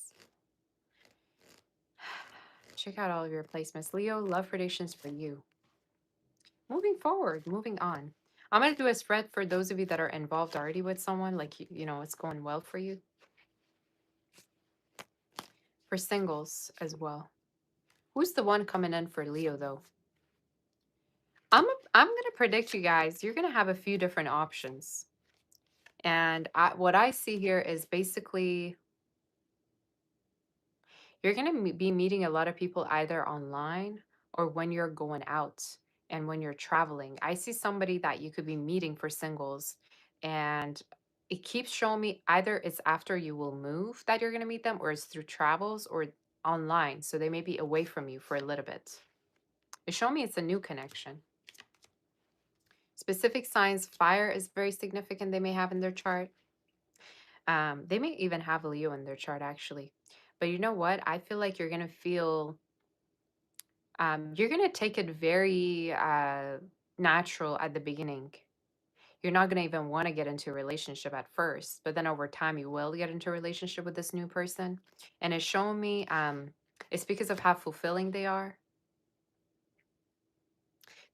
Check out all of your placements. Leo, love predictions for you. Moving forward, moving on. I'm going to do a spread for those of you that are involved already with someone, like, it's going well for you. For singles as well. Who's the one coming in for Leo, though? I'm going to predict you guys, you're going to have a few different options. And what I see here is basically you're going to be meeting a lot of people either online or when you're going out and when you're traveling. I see somebody that you could be meeting for singles, and it keeps showing me either it's after you will move that you're going to meet them, or it's through travels or online. So they may be away from you for a little bit. It's showing me it's a new connection. Specific signs, fire is very significant they may have in their chart. They may even have Leo in their chart, actually. But you know what? I feel like you're going to feel, you're going to take it very natural at the beginning. You're not going to even want to get into a relationship at first, but then over time you will get into a relationship with this new person. And it's showing me it's because of how fulfilling they are.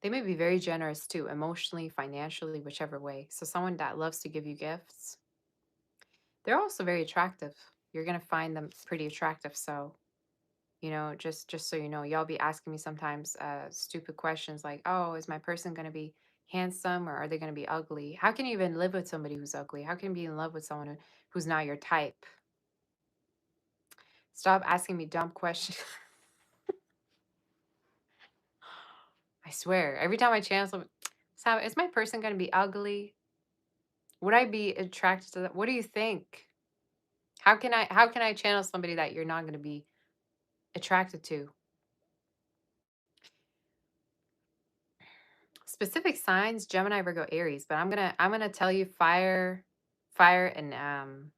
They may be very generous too, emotionally, financially, whichever way. So someone that loves to give you gifts. They're also very attractive. You're going to find them pretty attractive. So, just so you know, y'all be asking me sometimes stupid questions like, "Oh, is my person going to be handsome or are they going to be ugly?" How can you even live with somebody who's ugly? How can you be in love with someone who's not your type? Stop asking me dumb questions. I swear, every time I chance them, so is my person going to be ugly? Would I be attracted to that? What do you think? How can I channel somebody that you're not going to be attracted to? Specific signs, Gemini, Virgo, Aries, but I'm gonna tell you fire and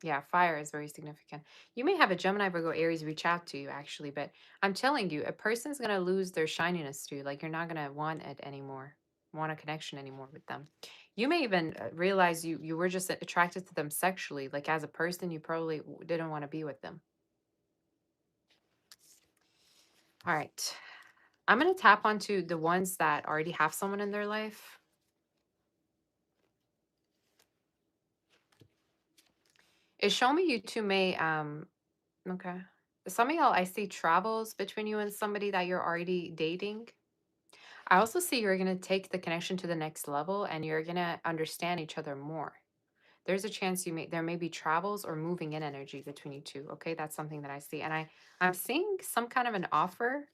yeah, fire is very significant. You may have a Gemini, Virgo, Aries reach out to you actually, but I'm telling you, a person's gonna lose their shininess to you. Like you're not gonna want it anymore, want a connection anymore with them. You may even realize you were just attracted to them sexually. Like as a person, you probably didn't want to be with them. All right. I'm gonna tap onto the ones that already have someone in their life. It's showing me you two may okay. Some of y'all I see travels between you and somebody that you're already dating. I also see you're gonna take the connection to the next level and you're gonna understand each other more. There's a chance there may be travels or moving in energy between you two. Okay, that's something that I see. And I'm seeing some kind of an offer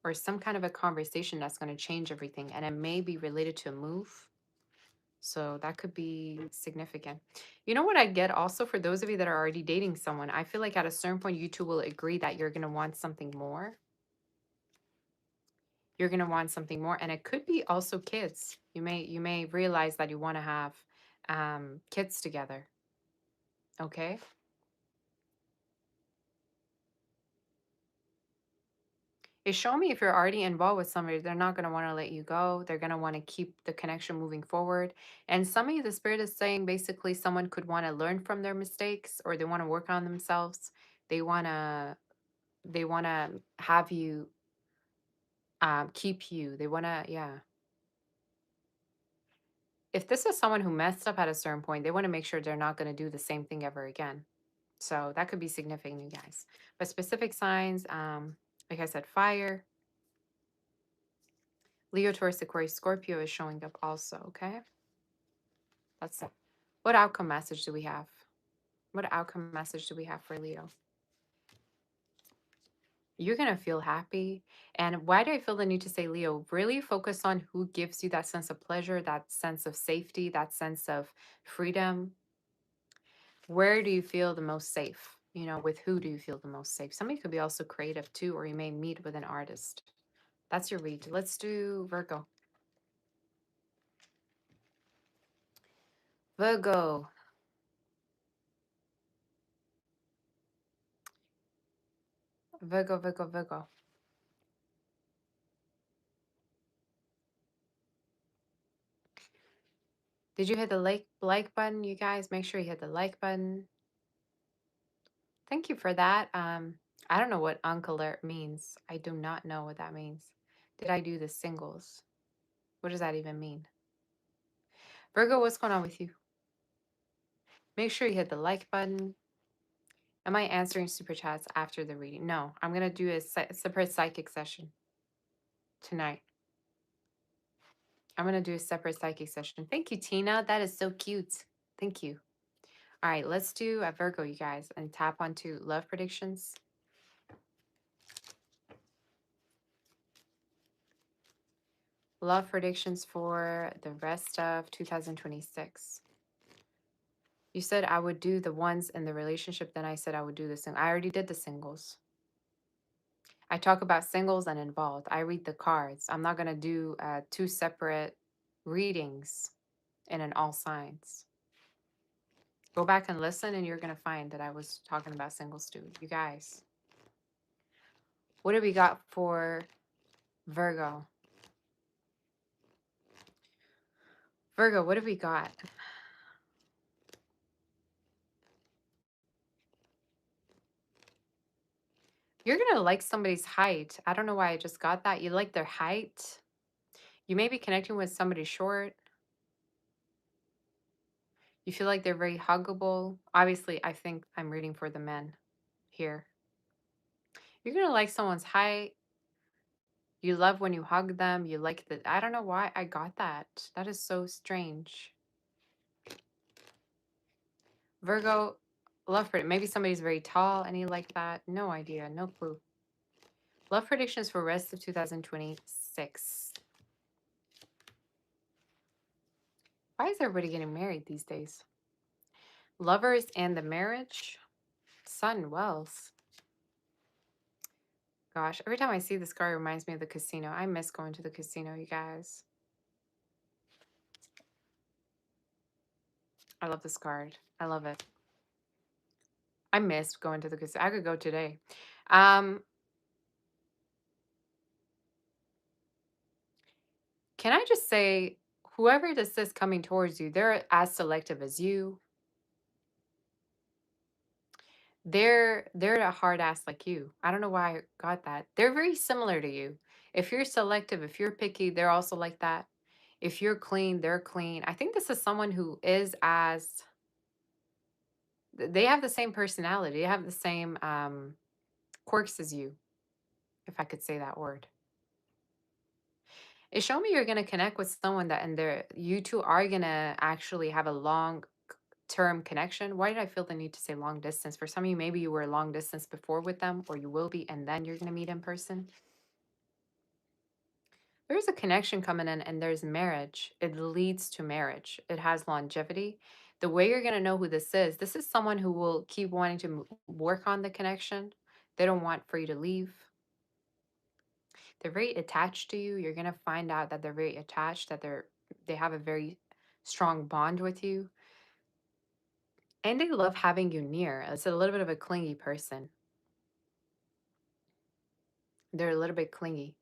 or some kind of a conversation that's gonna change everything. And it may be related to a move. So that could be significant. You know what I get also for those of you that are already dating someone? I feel like at a certain point, you two will agree that you're going to want something more. You're going to want something more. And it could be also kids. You may realize that you want to have kids together. Okay. It's showing me if you're already involved with somebody, they're not going to want to let you go. They're going to want to keep the connection moving forward. And some of you, the spirit is saying basically someone could want to learn from their mistakes or they want to work on themselves. They want to have you keep you. They want to, yeah. If this is someone who messed up at a certain point, they want to make sure they're not going to do the same thing ever again. So that could be significant, you guys. But specific signs, like I said, fire, Leo, Taurus, Aquarius, Scorpio is showing up also. Okay. Let's see. What outcome message do we have? What outcome message do we have for Leo? You're going to feel happy. And why do I feel the need to say, Leo? Really focus on who gives you that sense of pleasure, that sense of safety, that sense of freedom. Where do you feel the most safe? With who do you feel the most safe? Somebody could be also creative too, or you may meet with an artist. That's your read. Let's do Virgo. Virgo. Virgo, Virgo, Virgo. Did you hit the like button, you guys? Make sure you hit the like button. Thank you for that. I don't know what Uncle alert means. I do not know what that means. Did I do the singles? What does that even mean? Virgo, what's going on with you? Make sure you hit the like button. Am I answering super chats after the reading? No, I'm going to do a separate psychic session tonight. I'm going to do a separate psychic session. Thank you, Tina. That is so cute. Thank you. All right, let's do a Virgo, you guys, and tap onto love predictions. Love predictions for the rest of 2026. You said I would do the ones in the relationship, then I said I would do the single. I already did the singles. I talk about singles and involved. I read the cards. I'm not going to do two separate readings in an all signs. Go back and listen, and you're going to find that I was talking about singles too. You guys, what do we got for Virgo? Virgo, what have we got? You're gonna like somebody's height. I don't know why I just got that. You like their height. You may be connecting with somebody short. You feel like they're very huggable. Obviously, I think I'm reading for the men here. You're gonna like someone's height. You love when you hug them. You like the I don't know why I got that. That is so strange. Virgo, love for maybe somebody's very tall and you like that. No idea, no clue. Love predictions for rest of 2026. Why is everybody getting married these days? Lovers and the marriage. Sun Wells. Gosh, every time I see this card, it reminds me of the casino. I miss going to the casino, you guys. I love this card. I love it. I missed going to the casino. I could go today. Um, can I just say, whoever this is coming towards you, they're as selective as you. They're a hard ass like you. I don't know why I got that. They're very similar to you. If you're selective, if you're picky, they're also like that. If you're clean, they're clean. I think this is someone who is as they have the same personality. They have the same quirks as you, if I could say that word. It showed me you're gonna connect with someone that and they're you two are gonna actually have a long term connection. Why did I feel the need to say long distance? For some of you, maybe you were long distance before with them, or you will be, and then you're gonna meet in person. There's a connection coming in and there's marriage. It leads to marriage. It has longevity. The way you're going to know who this is someone who will keep wanting to work on the connection. They don't want for you to leave. They're very attached to you. You're going to find out that they're very attached, that they have a very strong bond with you. And they love having you near. It's a little bit of a clingy person. They're a little bit clingy.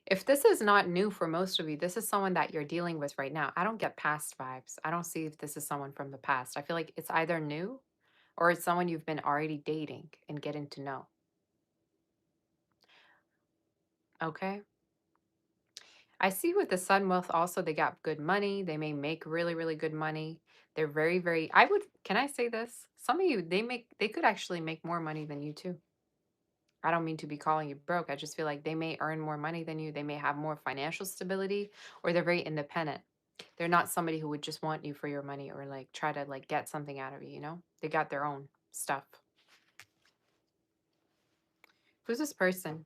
If this is not new for most of you, this is someone that you're dealing with right now. I don't get past vibes. I don't see if this is someone from the past. I feel like it's either new or it's someone you've been already dating and getting to know. Okay. I see with the Sun Wealth also, they got good money. They may make really, really good money. They're very, very, can I say this? Some of you, they could actually make more money than you too. I don't mean to be calling you broke. I just feel like they may earn more money than you. They may have more financial stability or they're very independent. They're not somebody who would just want you for your money or like try to like get something out of you, you know? They got their own stuff. Who's this person?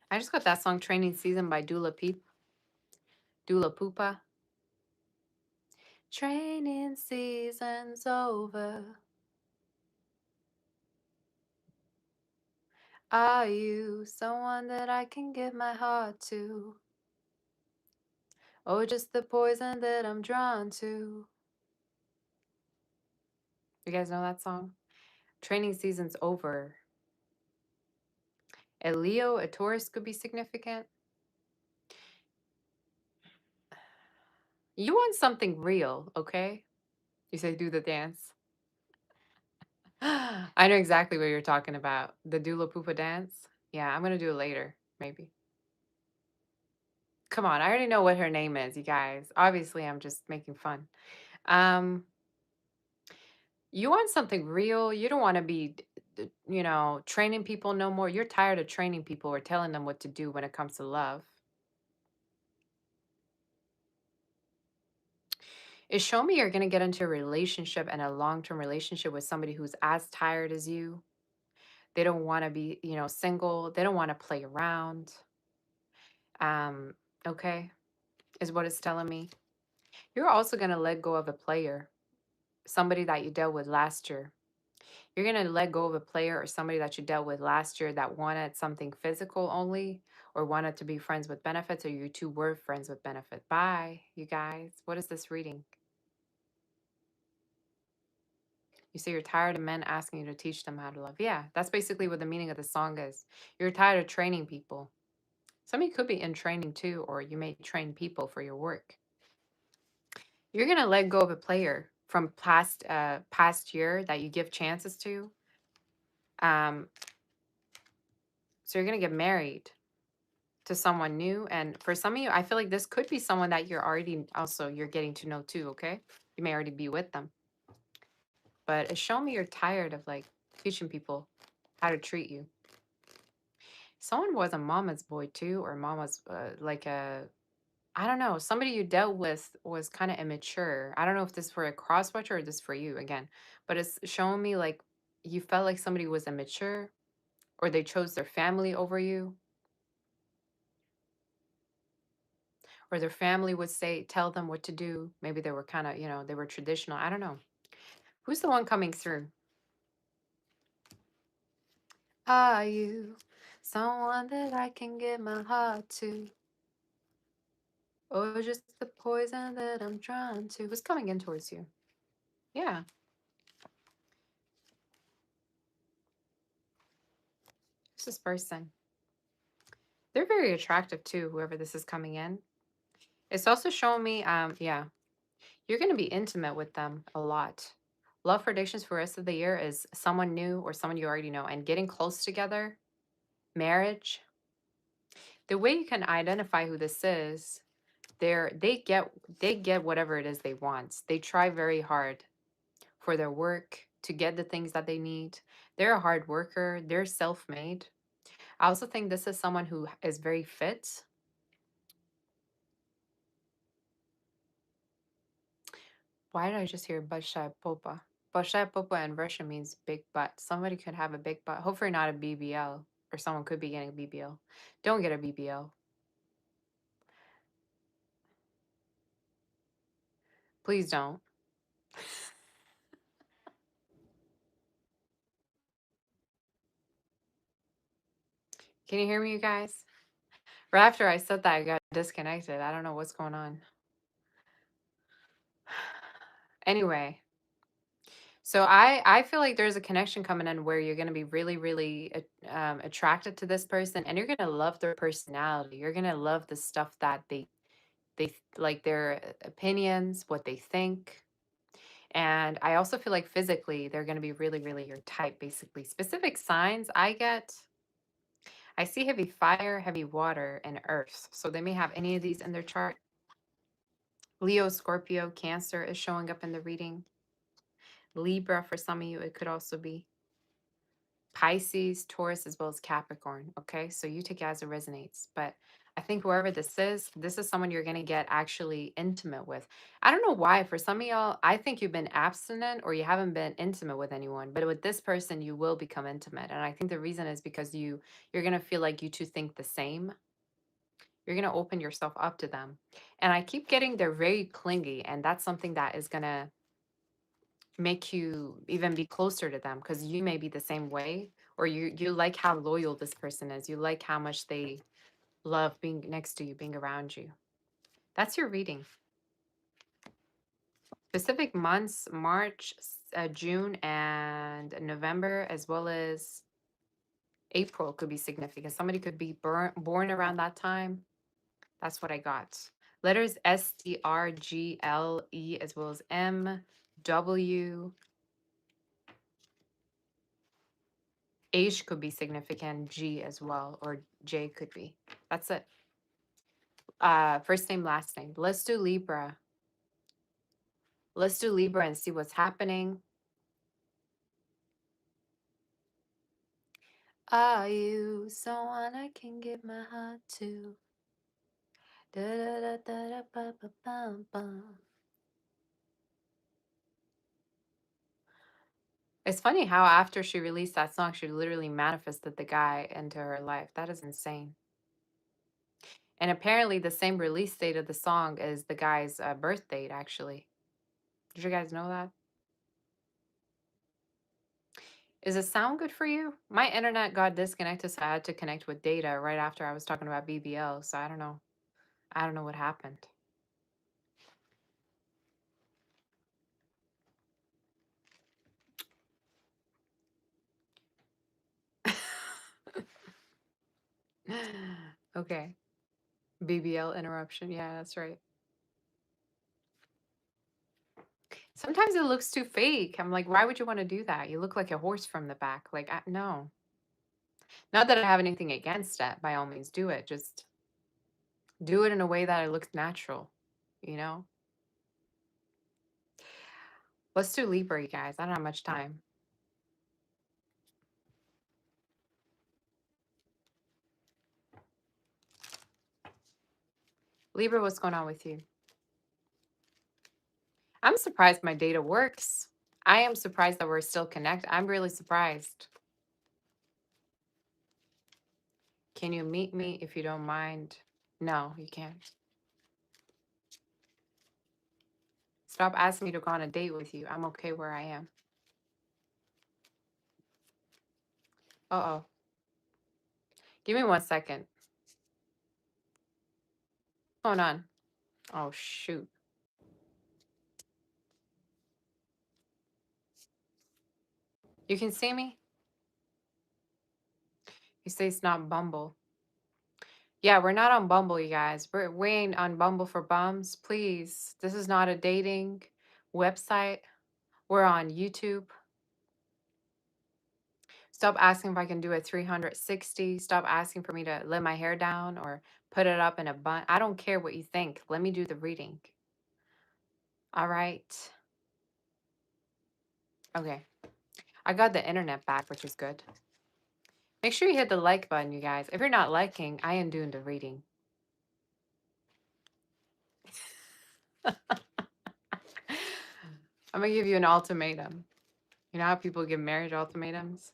I just got that song Training Season by Dula Peep. Dula Poopa. Training season's over. Are you someone that I can give my heart to? Or just the poison that I'm drawn to? You guys know that song? Training season's over. A Leo, a Taurus could be significant. You want something real, okay? You say do the dance. I know exactly what you're talking about. The Dula Poopa dance. Yeah, I'm gonna do it later, maybe. Come on, I already know what her name is, you guys. Obviously, I'm just making fun. Um, you want something real. You don't want to be, training people no more. You're tired of training people or telling them what to do when it comes to love. It show me you're gonna get into a relationship and a long-term relationship with somebody who's as tired as you. They don't want to be, single. They don't want to play around. Um, okay, is what it's telling me. You're also gonna let go of a player, somebody that you dealt with last year. You're gonna let go of a player or somebody that you dealt with last year that wanted something physical only or wanted to be friends with benefits, or you two were friends with benefit. Bye, you guys. What is this reading? You say you're tired of men asking you to teach them how to love. Yeah, that's basically what the meaning of the song is. You're tired of training people. Some of you could be in training too, or you may train people for your work. You're gonna let go of a player from past year that you give chances to. Um, so you're gonna get married to someone new, and for some of you, I feel like this could be someone that you're getting to know too. Okay, you may already be with them, but it's showing me you're tired of like teaching people how to treat you. Someone was a mama's boy too, or mama's like a I don't know. Somebody you dealt with was kind of immature. I don't know if this for a cross watcher or this for you again, but it's showing me like you felt like somebody was immature or they chose their family over you or their family would tell them what to do. Maybe they were kind of, they were traditional. I don't know. Who's the one coming through? Are you someone that I can give my heart to? Or just the poison that I'm drawn to? Who's coming in towards you? Yeah. Who's this person? They're very attractive too, whoever this is coming in. It's also showing me, yeah, you're going to be intimate with them a lot. Love predictions for the rest of the year is someone new or someone you already know and getting close together, marriage. The way you can identify who this is, they get whatever it is they want. They try very hard for their work to get the things that they need. They're a hard worker, they're self-made. I also think this is someone who is very fit. Why did I just hear Большая Popa? Большая Popa in Russian means big butt. Somebody could have a big butt. Hopefully not a BBL, or someone could be getting a BBL. Don't get a BBL. Please don't. Can you hear me, you guys? Right after I said that, I got disconnected. I don't know what's going on. Anyway, so I feel like there's a connection coming in where you're going to be really, really attracted to this person, and you're going to love their personality. You're going to love the stuff that like their opinions, what they think. And I also feel like physically, they're going to be really, really your type, basically. Specific signs I see heavy fire, heavy water, and earth. So they may have any of these in their chart. Leo, Scorpio, Cancer is showing up in the reading. Libra, for some of you, it could also be. Pisces, Taurus, as well as Capricorn. Okay, so you take it as it resonates. But I think whoever this is someone you're going to get actually intimate with. I don't know why. For some of y'all, I think you've been abstinent or you haven't been intimate with anyone. But with this person, you will become intimate. And I think the reason is because you're going to feel like you two think the same. You're going to open yourself up to them. And I keep getting they're very clingy. And that's something that is going to make you even be closer to them because you may be the same way or you like how loyal this person is. You like how much they love being next to you, being around you. That's your reading. Specific months, March, June, and November, as well as April could be significant. Somebody could be born around that time. That's what I got. Letters S, T, R, G, L, E, as well as M, W. H could be significant, G as well, or J could be. That's it. First name, last name. Let's do Libra. Let's do Libra and see what's happening. Are you someone I can give my heart to? Da, da, da, da, da, ba, ba, bum, bum. It's funny how after she released that song, she literally manifested the guy into her life. That is insane. And apparently, the same release date of the song is the guy's birth date, actually. Did you guys know that? Is it sound good for you? My internet got disconnected, so I had to connect with data right after I was talking about BBL. So I don't know. I don't know what happened. Okay. BBL interruption. Yeah, that's right. Sometimes it looks too fake. I'm like, why would you want to do that? You look like a horse from the back. Like, no. Not that I have anything against it. By all means, do it. Just do it in a way that it looks natural. You know? Let's do Libra, you guys. I don't have much time. Libra, what's going on with you? I'm surprised my data works. I am surprised that we're still connected. I'm really surprised. Can you meet me if you don't mind? No, you can't. Stop asking me to go on a date with you. I'm okay where I am. Uh-oh. Give me 1 second. What's going on? Oh, shoot. You can see me? You say it's not Bumble. Yeah, we're not on Bumble, you guys. We ain't on Bumble for bums. Please. This is not a dating website. We're on YouTube. Stop asking if I can do a 360. Stop asking for me to let my hair down or put it up in a bun. I don't care what you think. Let me do the reading. All right. Okay. I got the internet back, which is good. Make sure you hit the like button, you guys. If you're not liking, I am doing the reading. I'm going to give you an ultimatum. You know how people give marriage ultimatums?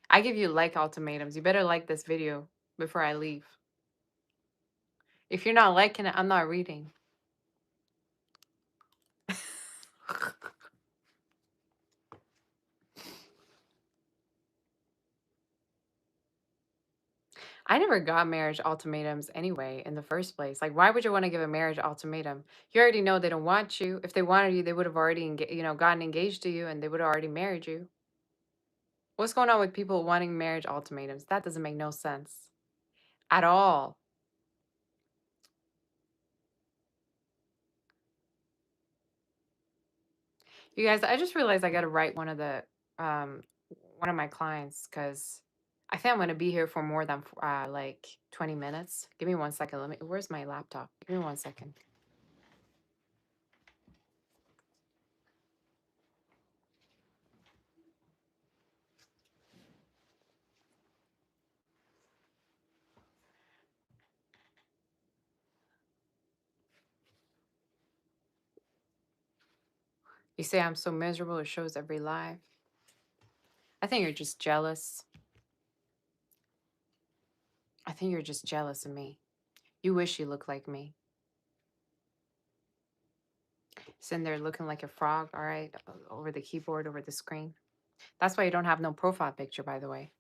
I give you like ultimatums. You better like this video before I leave. If you're not liking it, I'm not reading. I never got marriage ultimatums anyway in the first place. Like, why would you want to give a marriage ultimatum? You already know they don't want you. If they wanted you, they would have already, gotten engaged to you and they would have already married you. What's going on with people wanting marriage ultimatums? That doesn't make no sense at all. You guys, I just realized I got to write one of my clients because I think I'm going to be here for more than like 20 minutes. Give me 1 second. Where's my laptop? Give me 1 second. You say I'm so miserable, it shows every life. I think you're just jealous. I think you're just jealous of me. You wish you looked like me. Sitting there looking like a frog, all right, over the keyboard, over the screen. That's why you don't have no profile picture, by the way.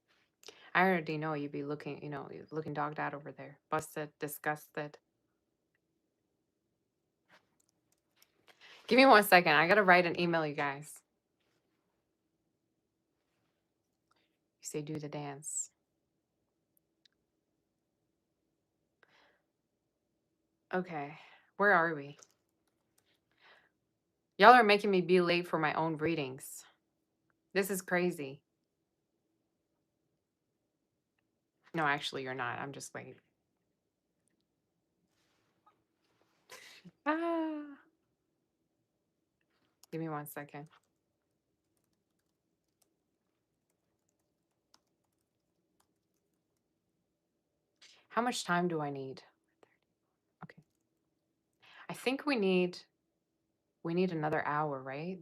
I already know you'd be looking, you're looking dogged out over there. Busted, disgusted. Give me 1 second. I gotta write an email, you guys. You say do the dance. Okay, where are we? Y'all are making me be late for my own readings. This is crazy. No, actually, you're not. I'm just late. Ah. Give me 1 second. How much time do I need? Okay. I think we need another hour, right?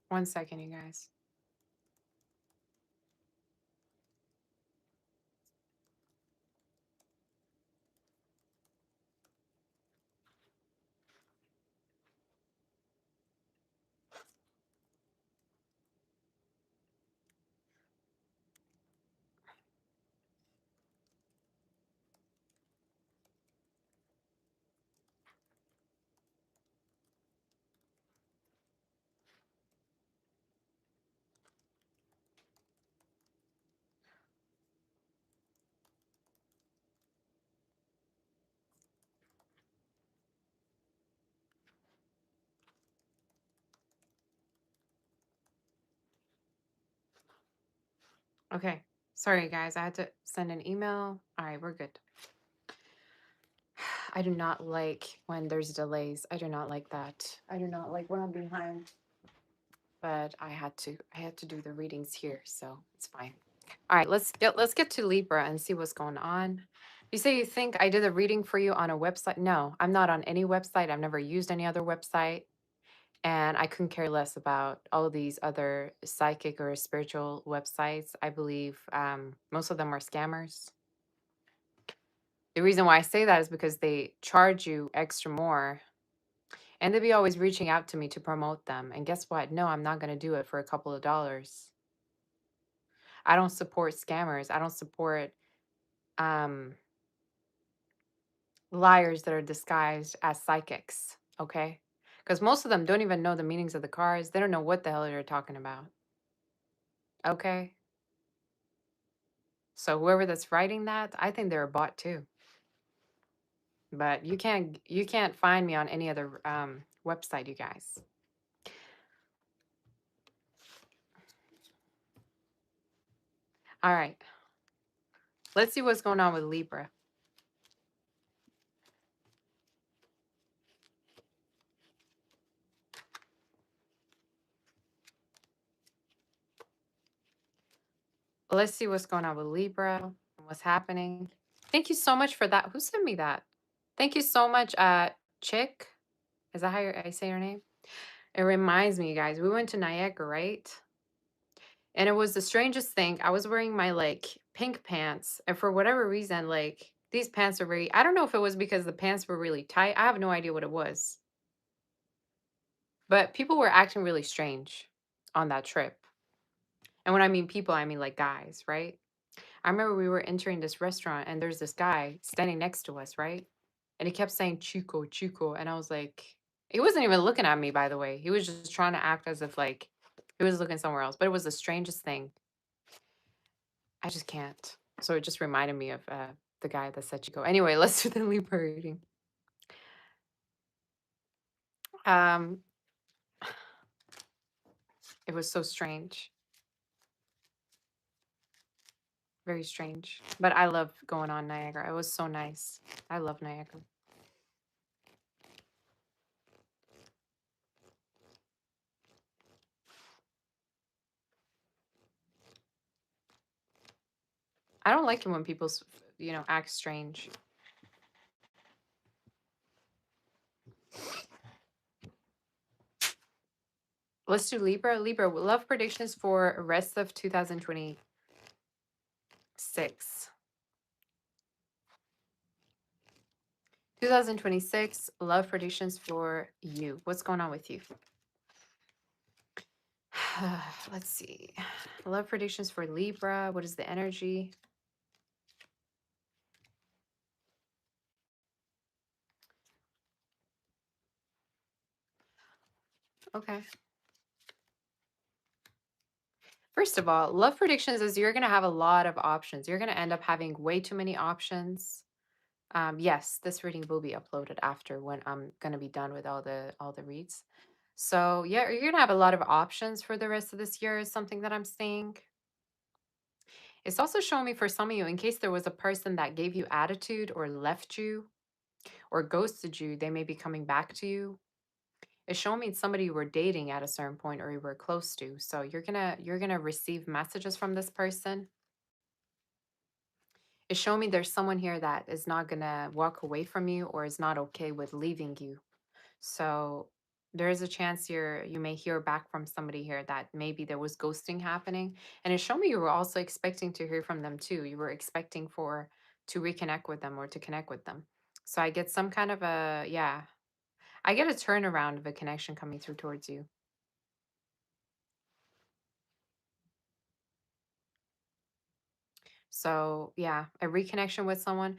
One second, you guys. Okay. Sorry, guys. I had to send an email. All right, we're good. I do not like when there's delays. I do not like that. I do not like when I'm behind. But I had to do the readings here, so it's fine. All right, let's get to Libra and see what's going on. You say you think I did a reading for you on a website? No, I'm not on any website. I've never used any other website. And I couldn't care less about all these other psychic or spiritual websites. I believe most of them are scammers. The reason why I say that is because they charge you extra more and they be always reaching out to me to promote them. And guess what? No, I'm not going to do it for a couple of dollars. I don't support scammers. I don't support um, liars that are disguised as psychics. Okay. Because most of them don't even know the meanings of the cards. They don't know what the hell they're talking about. Okay. So whoever that's writing that, I think they're a bot too. But you can't find me on any other website, you guys. All right. Let's see what's going on with Libra. Let's see what's going on with Libra and what's happening. Thank you so much for that. Who sent me that? Thank you so much, Chick. Is that how I say your name? It reminds me, you guys, we went to Niagara, right? And it was the strangest thing. I was wearing my like pink pants, and for whatever reason, like these pants are very, I don't know if it was because the pants were really tight. I have no idea what it was. But people were acting really strange on that trip. And when I mean people, I mean like guys, right? I remember we were entering this restaurant and there's this guy standing next to us, right? And he kept saying Chico, Chico. And I was like, he wasn't even looking at me, by the way. He was just trying to act as if like he was looking somewhere else. But it was the strangest thing. I just can't. So it just reminded me of the guy that said Chico. Anyway, let's do the Libra reading. Um, it was so strange. Very strange. But I love going on Niagara. It was so nice. I love Niagara. I don't like it when people, act strange. Let's do Libra. Libra, love predictions for rest of 2026. 2026, love predictions for you. What's going on with you? Let's see. Love predictions for Libra. What is the energy? Okay. First of all, love predictions is you're going to have a lot of options. You're going to end up having way too many options. Yes, this reading will be uploaded after when I'm going to be done with all the reads. So, yeah, you're going to have a lot of options for the rest of this year is something that I'm seeing. It's also showing me for some of you, in case there was a person that gave you attitude or left you or ghosted you, they may be coming back to you. It's showing me it's somebody you were dating at a certain point or you were close to. So you're gonna receive messages from this person. It's showing me there's someone here that is not gonna walk away from you or is not okay with leaving you. So there is a chance you may hear back from somebody here that maybe there was ghosting happening. And it showed me you were also expecting to hear from them too. You were expecting for to reconnect with them or to connect with them. So I get some kind of I get a turnaround of a connection coming through towards you. So yeah, a reconnection with someone.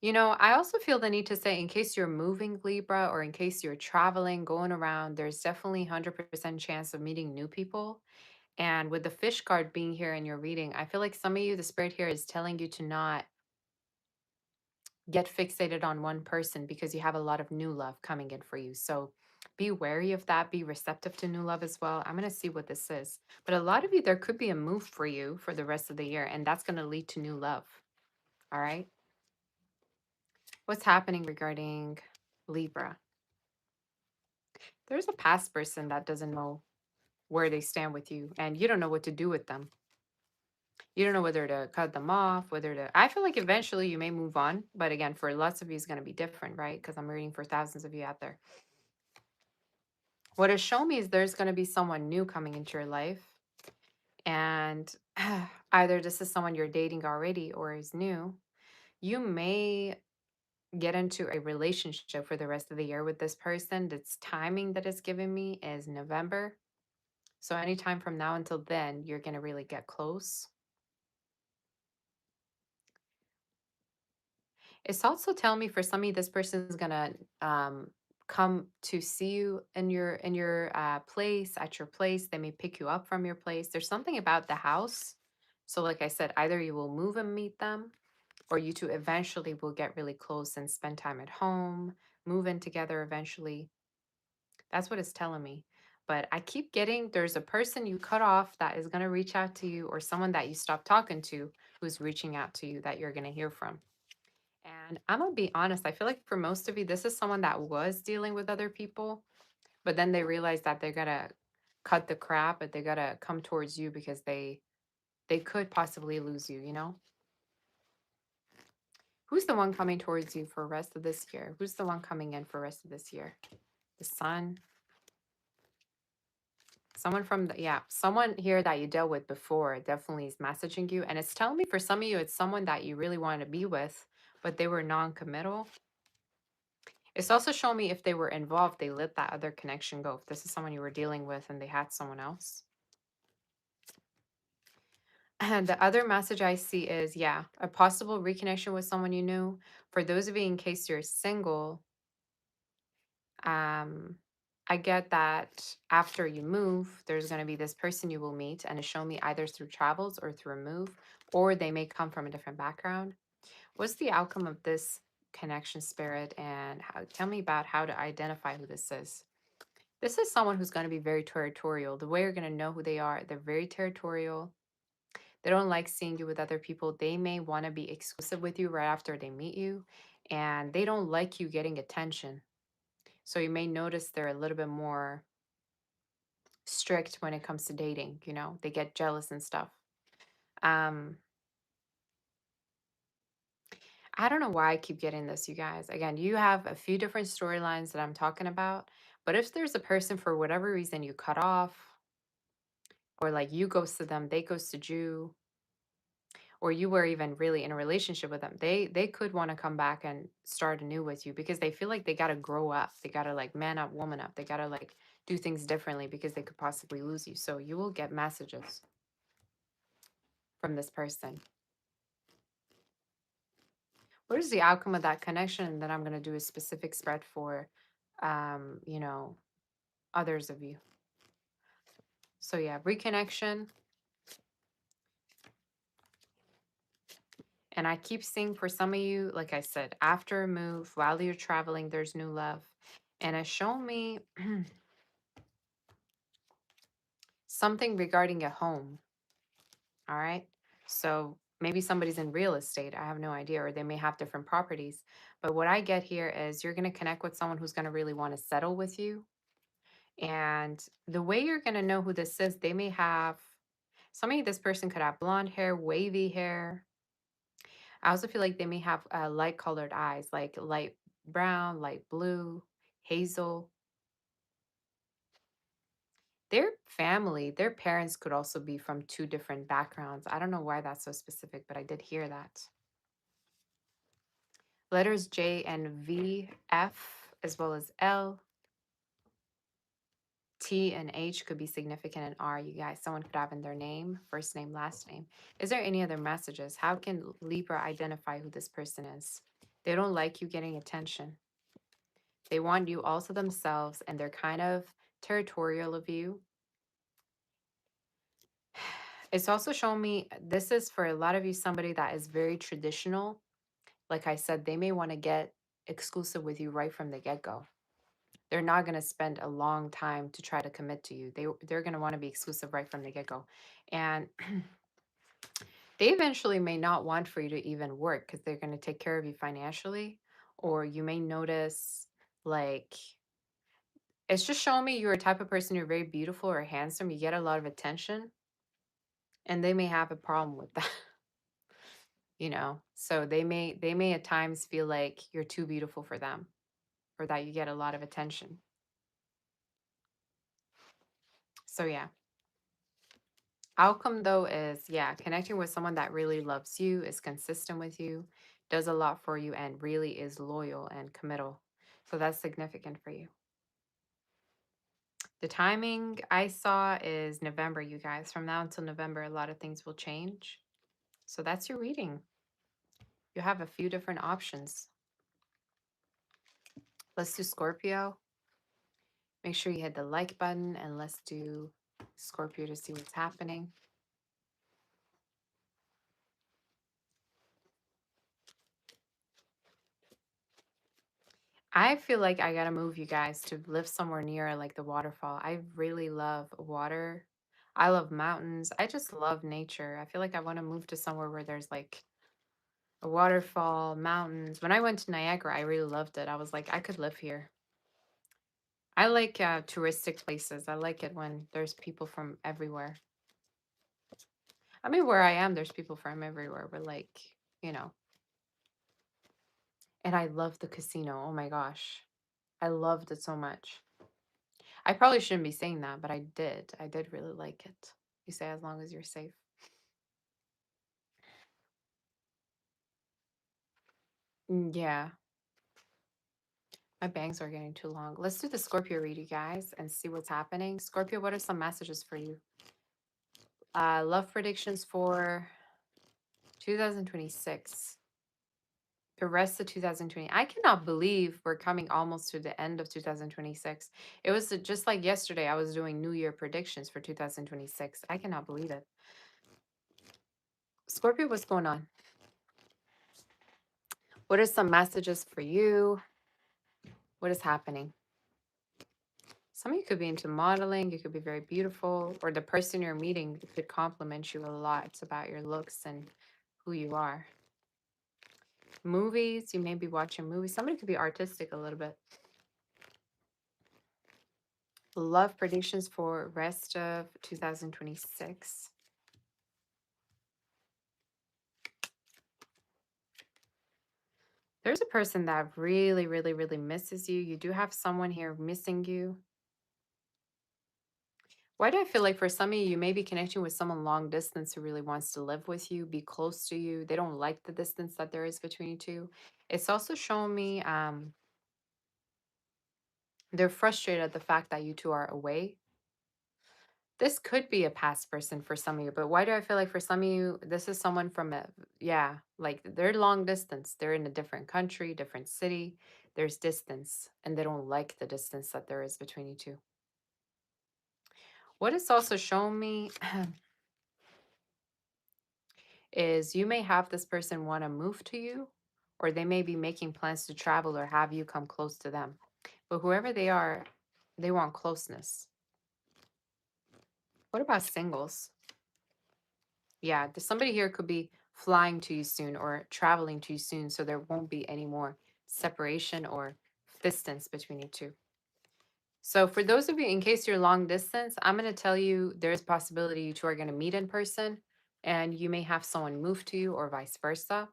I also feel the need to say, in case you're moving Libra or in case you're traveling, going around, there's definitely 100% chance of meeting new people. And with the fish card being here in your reading, I feel like some of you, the spirit here is telling you to not get fixated on one person because you have a lot of new love coming in for you. So Be wary of that. Be receptive to new love as well. I'm going to see what this is. But a lot of you, there could be a move for you for the rest of the year, and that's going to lead to new love. All right. What's happening regarding Libra? There's a past person that doesn't know where they stand with you, and you don't know what to do with them. You don't know whether to cut them off, whether to. I feel like eventually you may move on, but again, for lots of you, it's going to be different, right? Because I'm reading for thousands of you out there. What is showing me is there's going to be someone new coming into your life, and either this is someone you're dating already or is new. You may get into a relationship for the rest of the year with this person. This timing that it's giving me is November. So anytime from now until then, you're going to really get close. It's also telling me for some of you, this person is gonna come to see you in your place at your place. They may pick you up from your place. There's something about the house. So, like I said, either you will move and meet them, or you two eventually will get really close and spend time at home, move in together eventually. That's what it's telling me. But I keep getting there's a person you cut off that is gonna reach out to you, or someone that you stopped talking to who's reaching out to you that you're gonna hear from. And I'm gonna be honest, I feel like for most of you, this is someone that was dealing with other people, but then they realize that they gotta cut the crap, but they gotta come towards you because they could possibly lose you, you know? Who's the one coming towards you for rest of this year? Who's the one coming in for rest of this year? The sun. Someone from the yeah, someone here that you dealt with before definitely is messaging you. And it's telling me for some of you, it's someone that you really wanted to be with, but they were non-committal. It's also showing me if they were involved, they let that other connection go. If this is someone you were dealing with and they had someone else. And the other message I see is, yeah, a possible reconnection with someone you knew. For those of you, in case you're single, um, I get that after you move, there's going to be this person you will meet, and it's showing me either through travels or through a move, or they may come from a different background. What's the outcome of this connection, spirit? And tell me about how to identify who this is. This is someone who's going to be very territorial. The way you're going to know who they are, they're very territorial. They don't like seeing you with other people. They may want to be exclusive with you right after they meet you, and they don't like you getting attention. So you may notice they're a little bit more strict when it comes to dating, you know, they get jealous and stuff. Um, I don't know why I keep getting this, you guys. Again, you have a few different storylines that I'm talking about, but if there's a person for whatever reason you cut off, or like you ghosted them, they ghosted you, or you were even really in a relationship with them, they could want to come back and start anew with you because they feel like they got to grow up, they got to like man up, woman up, they got to like do things differently because they could possibly lose you. So you will get messages from this person. What is the outcome of that connection? And then I'm going to do a specific spread for you know, others of you. So yeah, reconnection. And I keep seeing for some of you, like I said, after a move, while you're traveling, there's new love. And it's shown me something regarding a home. All right. So maybe somebody's in real estate. I have no idea. Or they may have different properties. But what I get here is you're going to connect with someone who's going to really want to settle with you. And the way you're going to know who this is, they may have, some of you, this person could have blonde hair, wavy hair. I also feel like they may have light colored eyes, like light brown, light blue, hazel. Their family, their parents could also be from two different backgrounds. I don't know why that's so specific, but I did hear that. Letters J and V, F, as well as L, T and H could be significant in R, you guys. Someone could have in their name, first name, last name. Is there any other messages? How can Libra identify who this person is? They don't like you getting attention. They want you all to themselves, and they're kind of territorial of you. It's also showing me this is for a lot of you somebody that is very traditional. Like I said, they may want to get exclusive with you right from the get go. They're not going to spend a long time to try to commit to you. They're going to want to be exclusive right from the get-go. And they eventually may not want for you to even work because they're going to take care of you financially, or you may notice like it's just showing me you're a type of person, you're very beautiful or handsome, you get a lot of attention, and they may have a problem with that. So they may at times feel like you're too beautiful for them, or that you get a lot of attention. So yeah, outcome though is, yeah, connecting with someone that really loves you, is consistent with you, does a lot for you, and really is loyal and committal. So that's significant for you. The timing I saw is November, you guys. From now until November, a lot of things will change. So that's your reading. You have a few different options. Let's do Scorpio. Make sure you hit the like button, and let's do Scorpio to see what's happening. I feel like I gotta move, you guys, to live somewhere near like the waterfall. I really love water. I love mountains. I just love nature. I feel like I want to move to somewhere where there's like a waterfall, mountains. When I went to Niagara, I really loved it. I was like, I could live here. I like touristic places. I like it when there's people from everywhere. I mean, where I am, there's people from everywhere. But like, you know, and I love the casino. Oh my gosh. I loved it so much. I probably shouldn't be saying that, but I did. I did really like it. You say as long as you're safe. Yeah, my bangs are getting too long. Let's do the Scorpio read, you guys, and see what's happening. Scorpio, what are some messages for you? Love predictions for 2026. The rest of 2020. I cannot believe we're coming almost to the end of 2026. It was just like yesterday, I was doing New Year predictions for 2026. I cannot believe it. Scorpio, what's going on? What are some messages for you? What is happening? Some of you could be into modeling, you could be very beautiful, or the person you're meeting could compliment you a lot. It's about your looks and who you are. Movies, you may be watching movies. Somebody could be artistic a little bit. Love predictions for rest of 2026. There's a person that really, really, really misses you. You do have someone here missing you. Why do I feel like for some of you, you may be connecting with someone long distance who really wants to live with you, be close to you. They don't like the distance that there is between you two. It's also showing me they're frustrated at the fact that you two are away. This could be a past person for some of you, but why do I feel like for some of you, this is someone from a, yeah, like they're long distance. They're in a different country, different city. There's distance, and they don't like the distance that there is between you two. What it's also showing me is you may have this person want to move to you, or they may be making plans to travel or have you come close to them. But whoever they are, they want closeness. What about singles? Yeah, somebody here could be flying to you soon or traveling to you soon, so there won't be any more separation or distance between you two. So for those of you, in case you're long distance, I'm going to tell you there's possibility you two are going to meet in person, and you may have someone move to you or vice versa.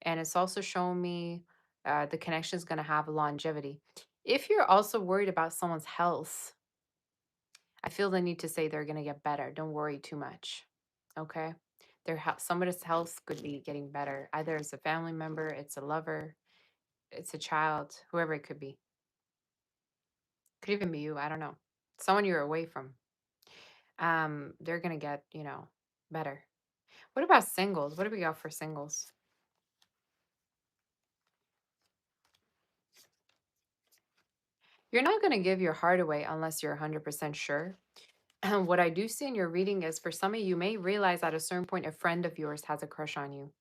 And it's also showing me the connection is going to have longevity. If you're also worried about someone's health, I feel the need to say they're going to get better. Don't worry too much. Okay. Somebody's health could be getting better. Either it's a family member, it's a lover, it's a child, whoever it could be. Could even be you. I don't know. Someone you're away from. They're going to get, better. What about singles? What do we got for singles? You're not going to give your heart away unless you're 100% sure. What I do see in your reading is for some of you, you may realize at a certain point a friend of yours has a crush on you.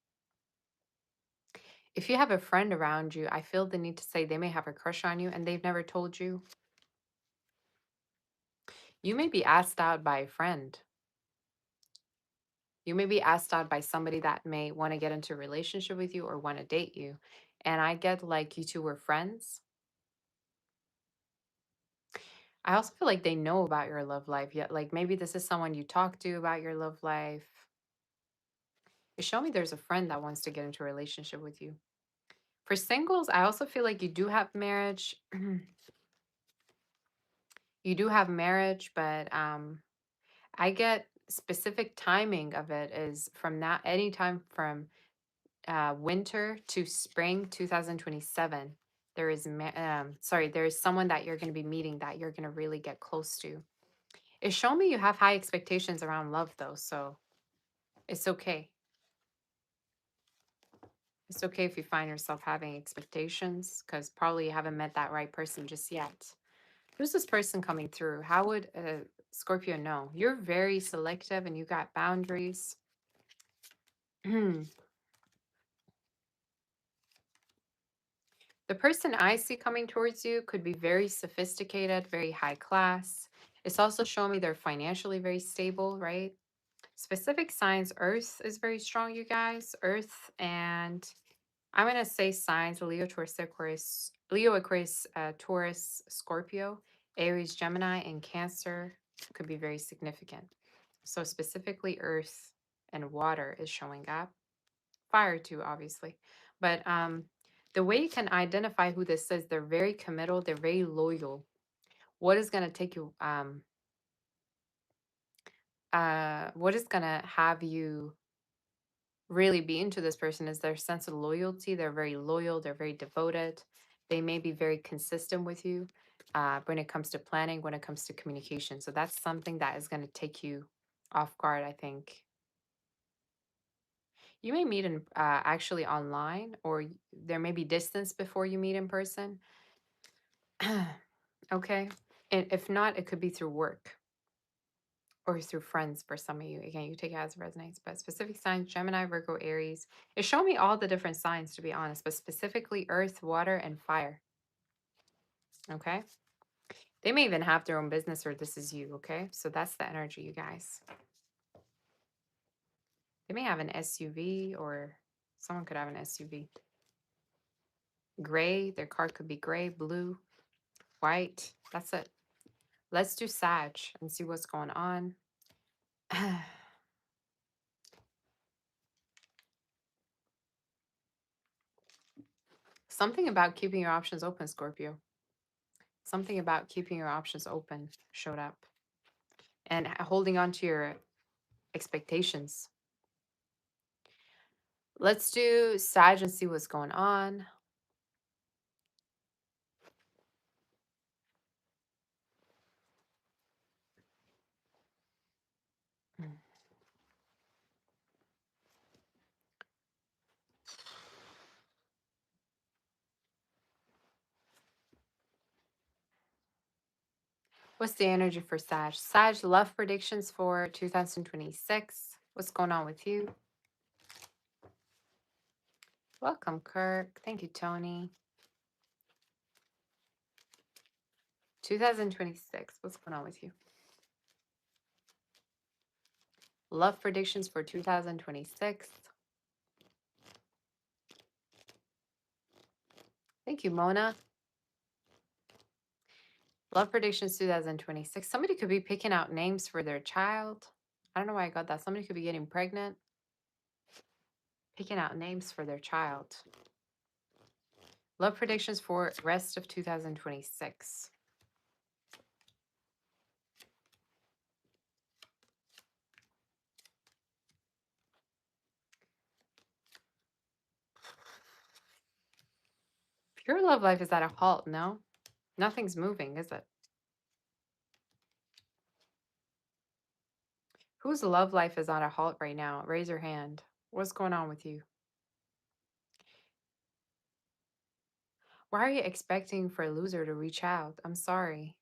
If you have a friend around you, I feel the need to say they may have a crush on you and they've never told you. You may be asked out by a friend. You may be asked out by somebody that may want to get into a relationship with you or want to date you. And I get like you two were friends. I also feel like they know about your love life. Yet, like maybe this is someone you talk to about your love life. You show me there's a friend that wants to get into a relationship with you. For singles, I also feel like you do have marriage. You do have marriage, but I get specific timing of it is from that anytime from winter to spring 2027. There is sorry, there is someone that you're going to be meeting that you're going to really get close to. It's showing me you have high expectations around love though, so it's okay. It's okay if you find yourself having expectations because probably you haven't met that right person just yet. Who's this person coming through? How would Scorpio know? You're very selective and you got boundaries. The person I see coming towards you could be very sophisticated, very high class. It's also showing me they're financially very stable, right? Specific signs, Earth is very strong, you guys. Earth and I'm gonna say signs: Leo, Taurus, Aquarius, Leo, Aquarius, Taurus, Scorpio, Aries, Gemini, and Cancer could be very significant. So specifically, Earth and water is showing up. Fire too, obviously, but the way you can identify who this is, they're very committal, they're very loyal. What is gonna take you? What is gonna have you really be into this person is their sense of loyalty. They're very loyal, they're very devoted. They may be very consistent with you when it comes to planning, when it comes to communication. So that's something that is going to take you off guard, I think. You may meet in actually online, or there may be distance before you meet in person. Okay. And if not, it could be through work or through friends for some of you. Again, you take it as it resonates, but specific signs: Gemini, Virgo, Aries. It showed me all the different signs, to be honest, but specifically earth, water, and fire. Okay. They may even have their own business or this is you. Okay. So that's the energy, you guys. They may have an SUV or someone could have an SUV. Gray, their card could be gray, blue, white. That's it. Let's do Sag and see what's going on. Something about keeping your options open, Scorpio. Something about keeping your options open showed up and holding on to your expectations. Let's do Sag and see what's going on. What's the energy for Sag? Sag, love predictions for 2026. What's going on with you? Welcome, Kirk. Thank you, Tony. 2026. What's going on with you? Love predictions for 2026. Thank you, Mona. Love predictions 2026. Somebody could be picking out names for their child. I don't know why I got that. Somebody could be getting pregnant, picking out names for their child. Love predictions for rest of 2026. Your love life is at a halt, no? Nothing's moving, is it? Whose love life is on a halt right now? Raise your hand. What's going on with you? Why are you expecting for a loser to reach out? I'm sorry.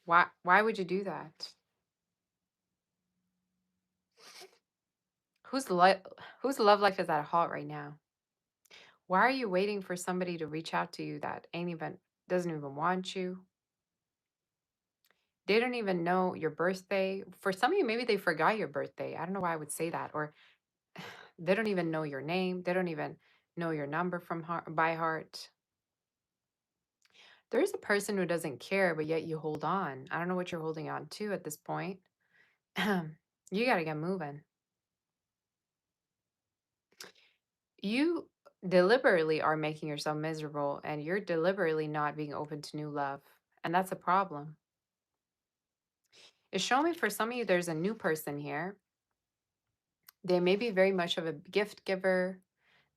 Why would you do that? Whose whose love life is at a halt right now? Why are you waiting for somebody to reach out to you that ain't even doesn't even want you? They don't even know your birthday. For some of you, maybe they forgot your birthday. I don't know why I would say that. Or they don't even know your name. They don't even know your number from heart, by heart. There's a person who doesn't care, but yet you hold on. I don't know what you're holding on to at this point. You got to get moving. You deliberately are making yourself miserable and you're deliberately not being open to new love. And that's a problem. It's showing me for some of you, there's a new person here. They may be very much of a gift giver.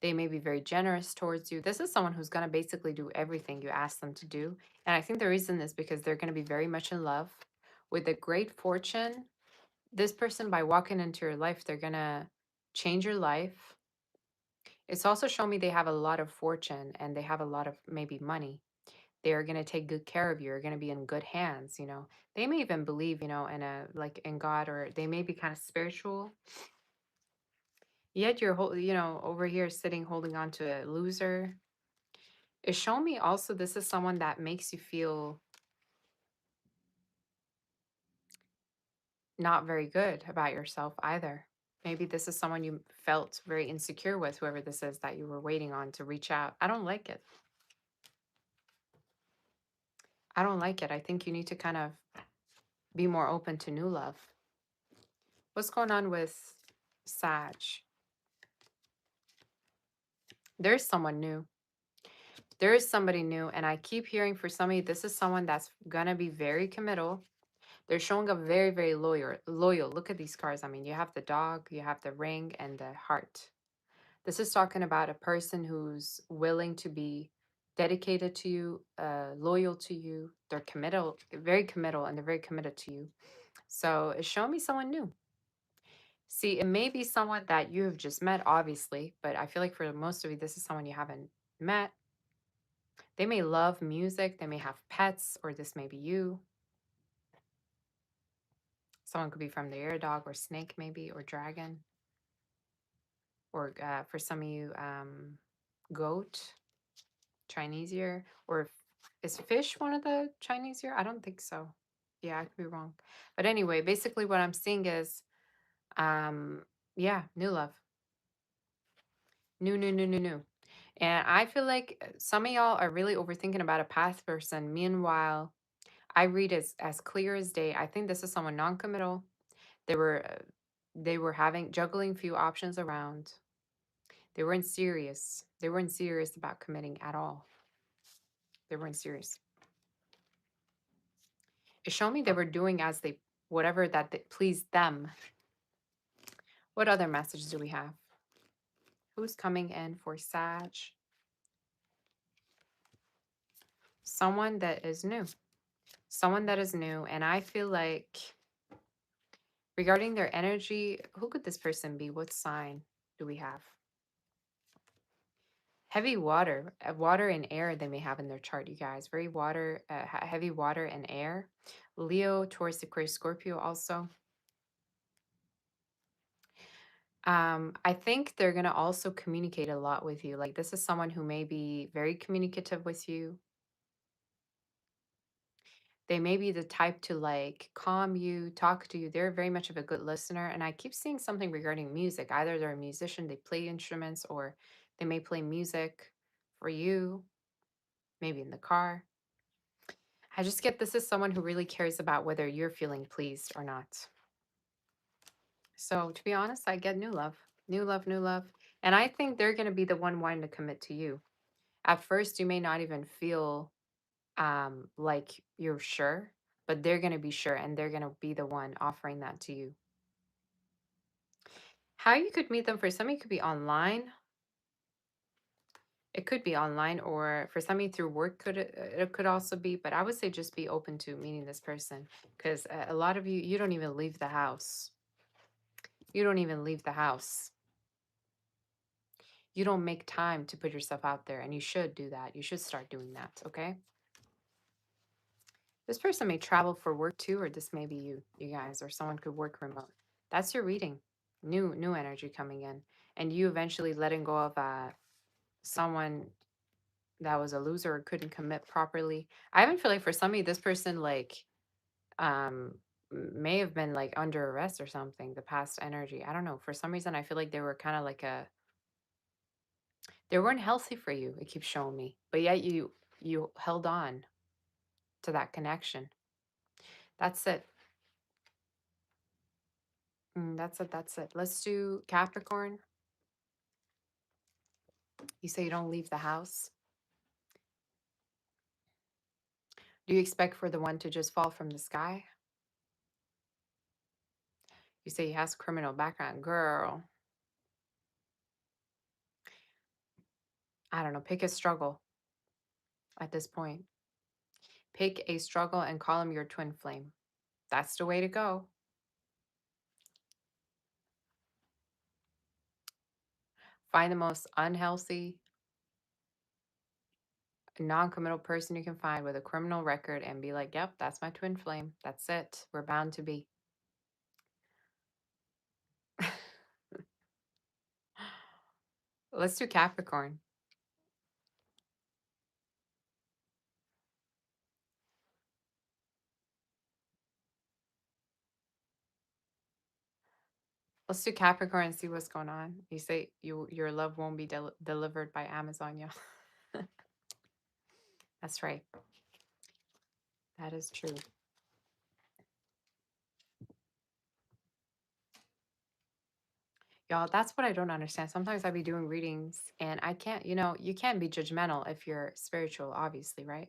They may be very generous towards you. This is someone who's going to basically do everything you ask them to do. And I think the reason is because they're going to be very much in love with a great fortune. This person, by walking into your life, they're going to change your life. It's also showing me they have a lot of fortune and they have a lot of maybe money. They are going to take good care of you. You're going to be in good hands, you know. They may even believe, you know, in a like in God, or they may be kind of spiritual. Yet you're you know, over here sitting holding on to a loser. It's showing me also this is someone that makes you feel not very good about yourself either. Maybe this is someone you felt very insecure with, whoever this is that you were waiting on to reach out. I don't like it. I don't like it. I think you need to kind of be more open to new love. What's going on with Sag? There's someone new. There is somebody new, and I keep hearing for somebody, this is someone that's gonna be very committal. They're showing up very, very loyal. Look at these cards. I mean, you have the dog, you have the ring, and the heart. This is talking about a person who's willing to be dedicated to you, loyal to you. They're committal, very committal, and they're very committed to you. So it's showing me someone new. See, it may be someone that you have just met, obviously, but I feel like for most of you, this is someone you haven't met. They may love music, they may have pets, or this may be you. Someone could be from the air dog or snake, maybe, or dragon, or for some of you, goat, Chinese year, or is fish one of the Chinese year? I don't think so. Yeah, I could be wrong. But anyway, basically, what I'm seeing is, um, yeah, new love, new. And I feel like some of y'all are really overthinking about a past person. Meanwhile, I read as clear as day. I think this is someone non-committal. They were uh, they were having juggling few options around. They weren't serious. They weren't serious about committing at all. They weren't serious. It showed me they were doing as they whatever that pleased them. What other message do we have? Who's coming in for Sag? Someone that is new. Someone that is new. And I feel like regarding their energy, who could this person be? What sign do we have? Heavy water, water and air they may have in their chart, you guys. Very water, heavy water and air. Leo, Taurus, Aquarius, Scorpio also. I think they're gonna also communicate a lot with you. Like this is someone who may be very communicative with you. They may be the type to like calm you, talk to you. They're very much of a good listener. And I keep seeing something regarding music. Either they're a musician, they play instruments, or they may play music for you, maybe in the car. I just get this is someone who really cares about whether you're feeling pleased or not. So to be honest, I get new love, new love, new love. And I think they're going to be the one wanting to commit to you. At first, you may not even feel like you're sure, but they're going to be sure and they're going to be the one offering that to you. How you could meet them for some, it could be online. It could be online, or for some of you through work it could also be, but I would say just be open to meeting this person because a lot of you don't even leave the house. You don't even leave the house. You don't make time to put yourself out there, and you should do that. You should start doing that, okay? This person may travel for work too, or this may be you guys, or someone could work remote. That's your reading. New energy coming in, and you eventually letting go of someone that was a loser or couldn't commit properly. I even feel like for some of you, this person like may have been like under arrest or something, the past energy. I don't know. For some reason I feel like they were kind of like they weren't healthy for you, it keeps showing me. But yet you held on to that connection. That's it. That's it. That's it. Let's do Capricorn. You say you don't leave the house. Do you expect for the one to just fall from the sky? You say he has criminal background. Girl, I don't know. Pick a struggle at this point. Pick a struggle and call him your twin flame. That's the way to go. Find the most unhealthy, non-committal person you can find with a criminal record and be like, yep, that's my twin flame. That's it. We're bound to be. Let's do Capricorn. Let's do Capricorn and see what's going on. You say your love won't be delivered by Amazon, yeah. That's right. That is true. Y'all, that's what I don't understand. Sometimes I be doing readings and I can't, you can't be judgmental if you're spiritual, obviously, right?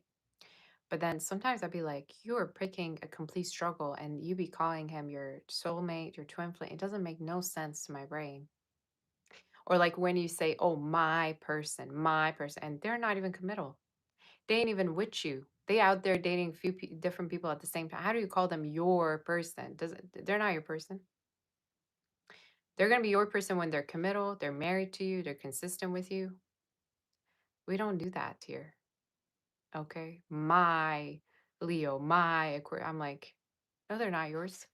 But then sometimes I'd be like, you are picking a complete struggle and you be calling him your soulmate, your twin flame. It doesn't make no sense to my brain. Or like when you say, oh, my person, and they're not even committal. They ain't even with you. They out there dating a few different people at the same time. How do you call them your person? They're not your person. They're gonna be your person when they're committal, they're married to you, they're consistent with you. We don't do that here. Okay. My Leo, my Aquarius. I'm like, no, they're not yours.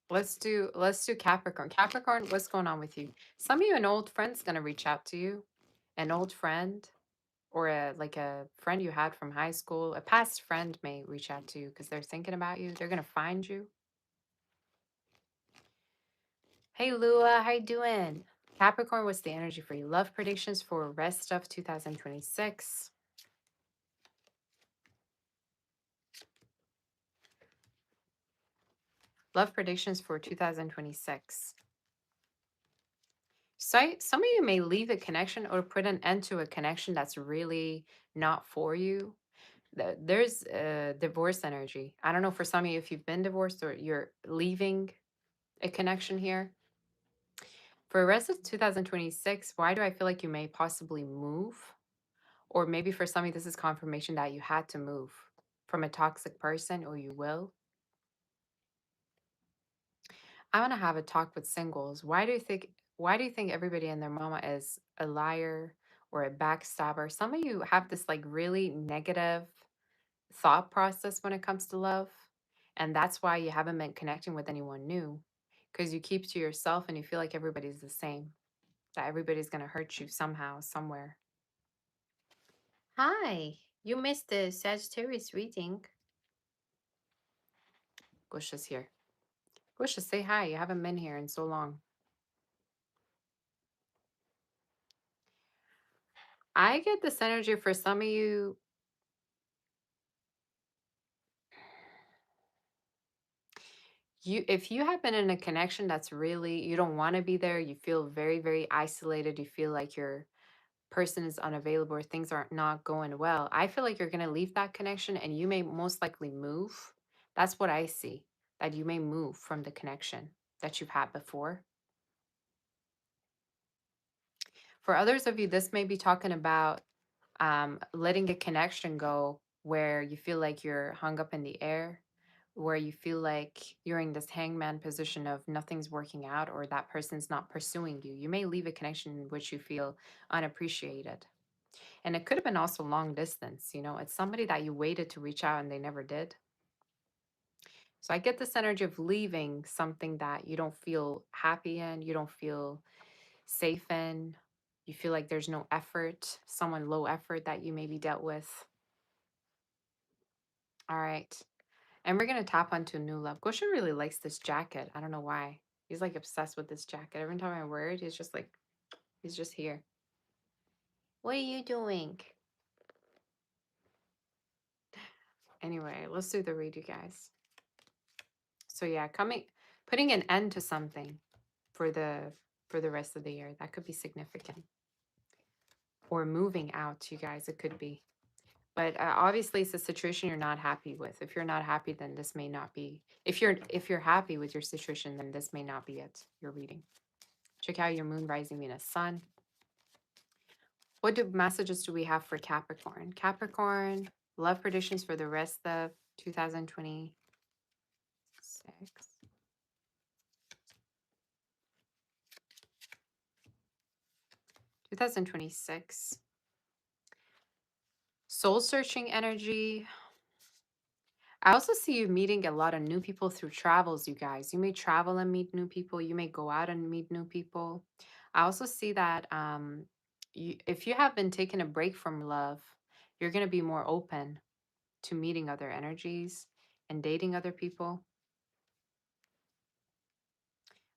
Let's do Capricorn. Capricorn, what's going on with you? Some of you, an old friend's gonna reach out to you. An old friend or a friend you had from high school, a past friend may reach out to you because they're thinking about you. They're gonna find you. Hey Lua, how you doing? Capricorn, what's the energy for you? Love predictions for rest of 2026. Love predictions for 2026. So some of you may leave a connection or put an end to a connection that's really not for you. There's divorce energy. I don't know for some of you if you've been divorced or you're leaving a connection here. For the rest of 2026, why do I feel like you may possibly move? Or maybe for some of you, this is confirmation that you had to move from a toxic person or you will. I want to have a talk with singles. Why do you think everybody and their mama is a liar or a backstabber? Some of you have this like really negative thought process when it comes to love. And that's why you haven't been connecting with anyone new. Because you keep to yourself and you feel like everybody's the same. That everybody's gonna hurt you somehow, somewhere. Hi. You missed the Sagittarius reading. Gusha's here. Gusha, say hi. You haven't been here in so long. I get this energy for some of you. If you have been in a connection that's really you don't want to be there, you feel very, very isolated, you feel like your person is unavailable or things are not going well, I feel like you're gonna leave that connection and you may most likely move. That's what I see. That you may move from the connection that you've had before. For others of you, this may be talking about letting a connection go where you feel like you're hung up in the air, where you feel like you're in this hangman position of nothing's working out or that person's not pursuing you. You may leave a connection in which you feel unappreciated. And it could have been also long distance, you know, it's somebody that you waited to reach out and they never did. So I get this energy of leaving something that you don't feel happy in, you don't feel safe in. You feel like there's no effort, someone low effort that you maybe dealt with. All right. And we're going to tap onto new love. Goshen really likes this jacket. I don't know why. He's like obsessed with this jacket. Every time I wear it, he's just like, he's just here. What are you doing? Anyway, let's do the read, you guys. So yeah, putting an end to something for the rest of the year. That could be significant. Or moving out, you guys, it could be. But obviously it's a situation you're not happy with. If you're not happy, then this may not be. If you're happy with your situation, then this may not be it. You're reading. Check out your moon, rising, Venus, sun. What messages do we have for Capricorn? Capricorn, love predictions for the rest of 2026. 2026. Soul searching energy. I also see you meeting a lot of new people through travels, you guys. You may travel and meet new people. You may go out and meet new people. I also see that if you have been taking a break from love, you're going to be more open to meeting other energies and dating other people.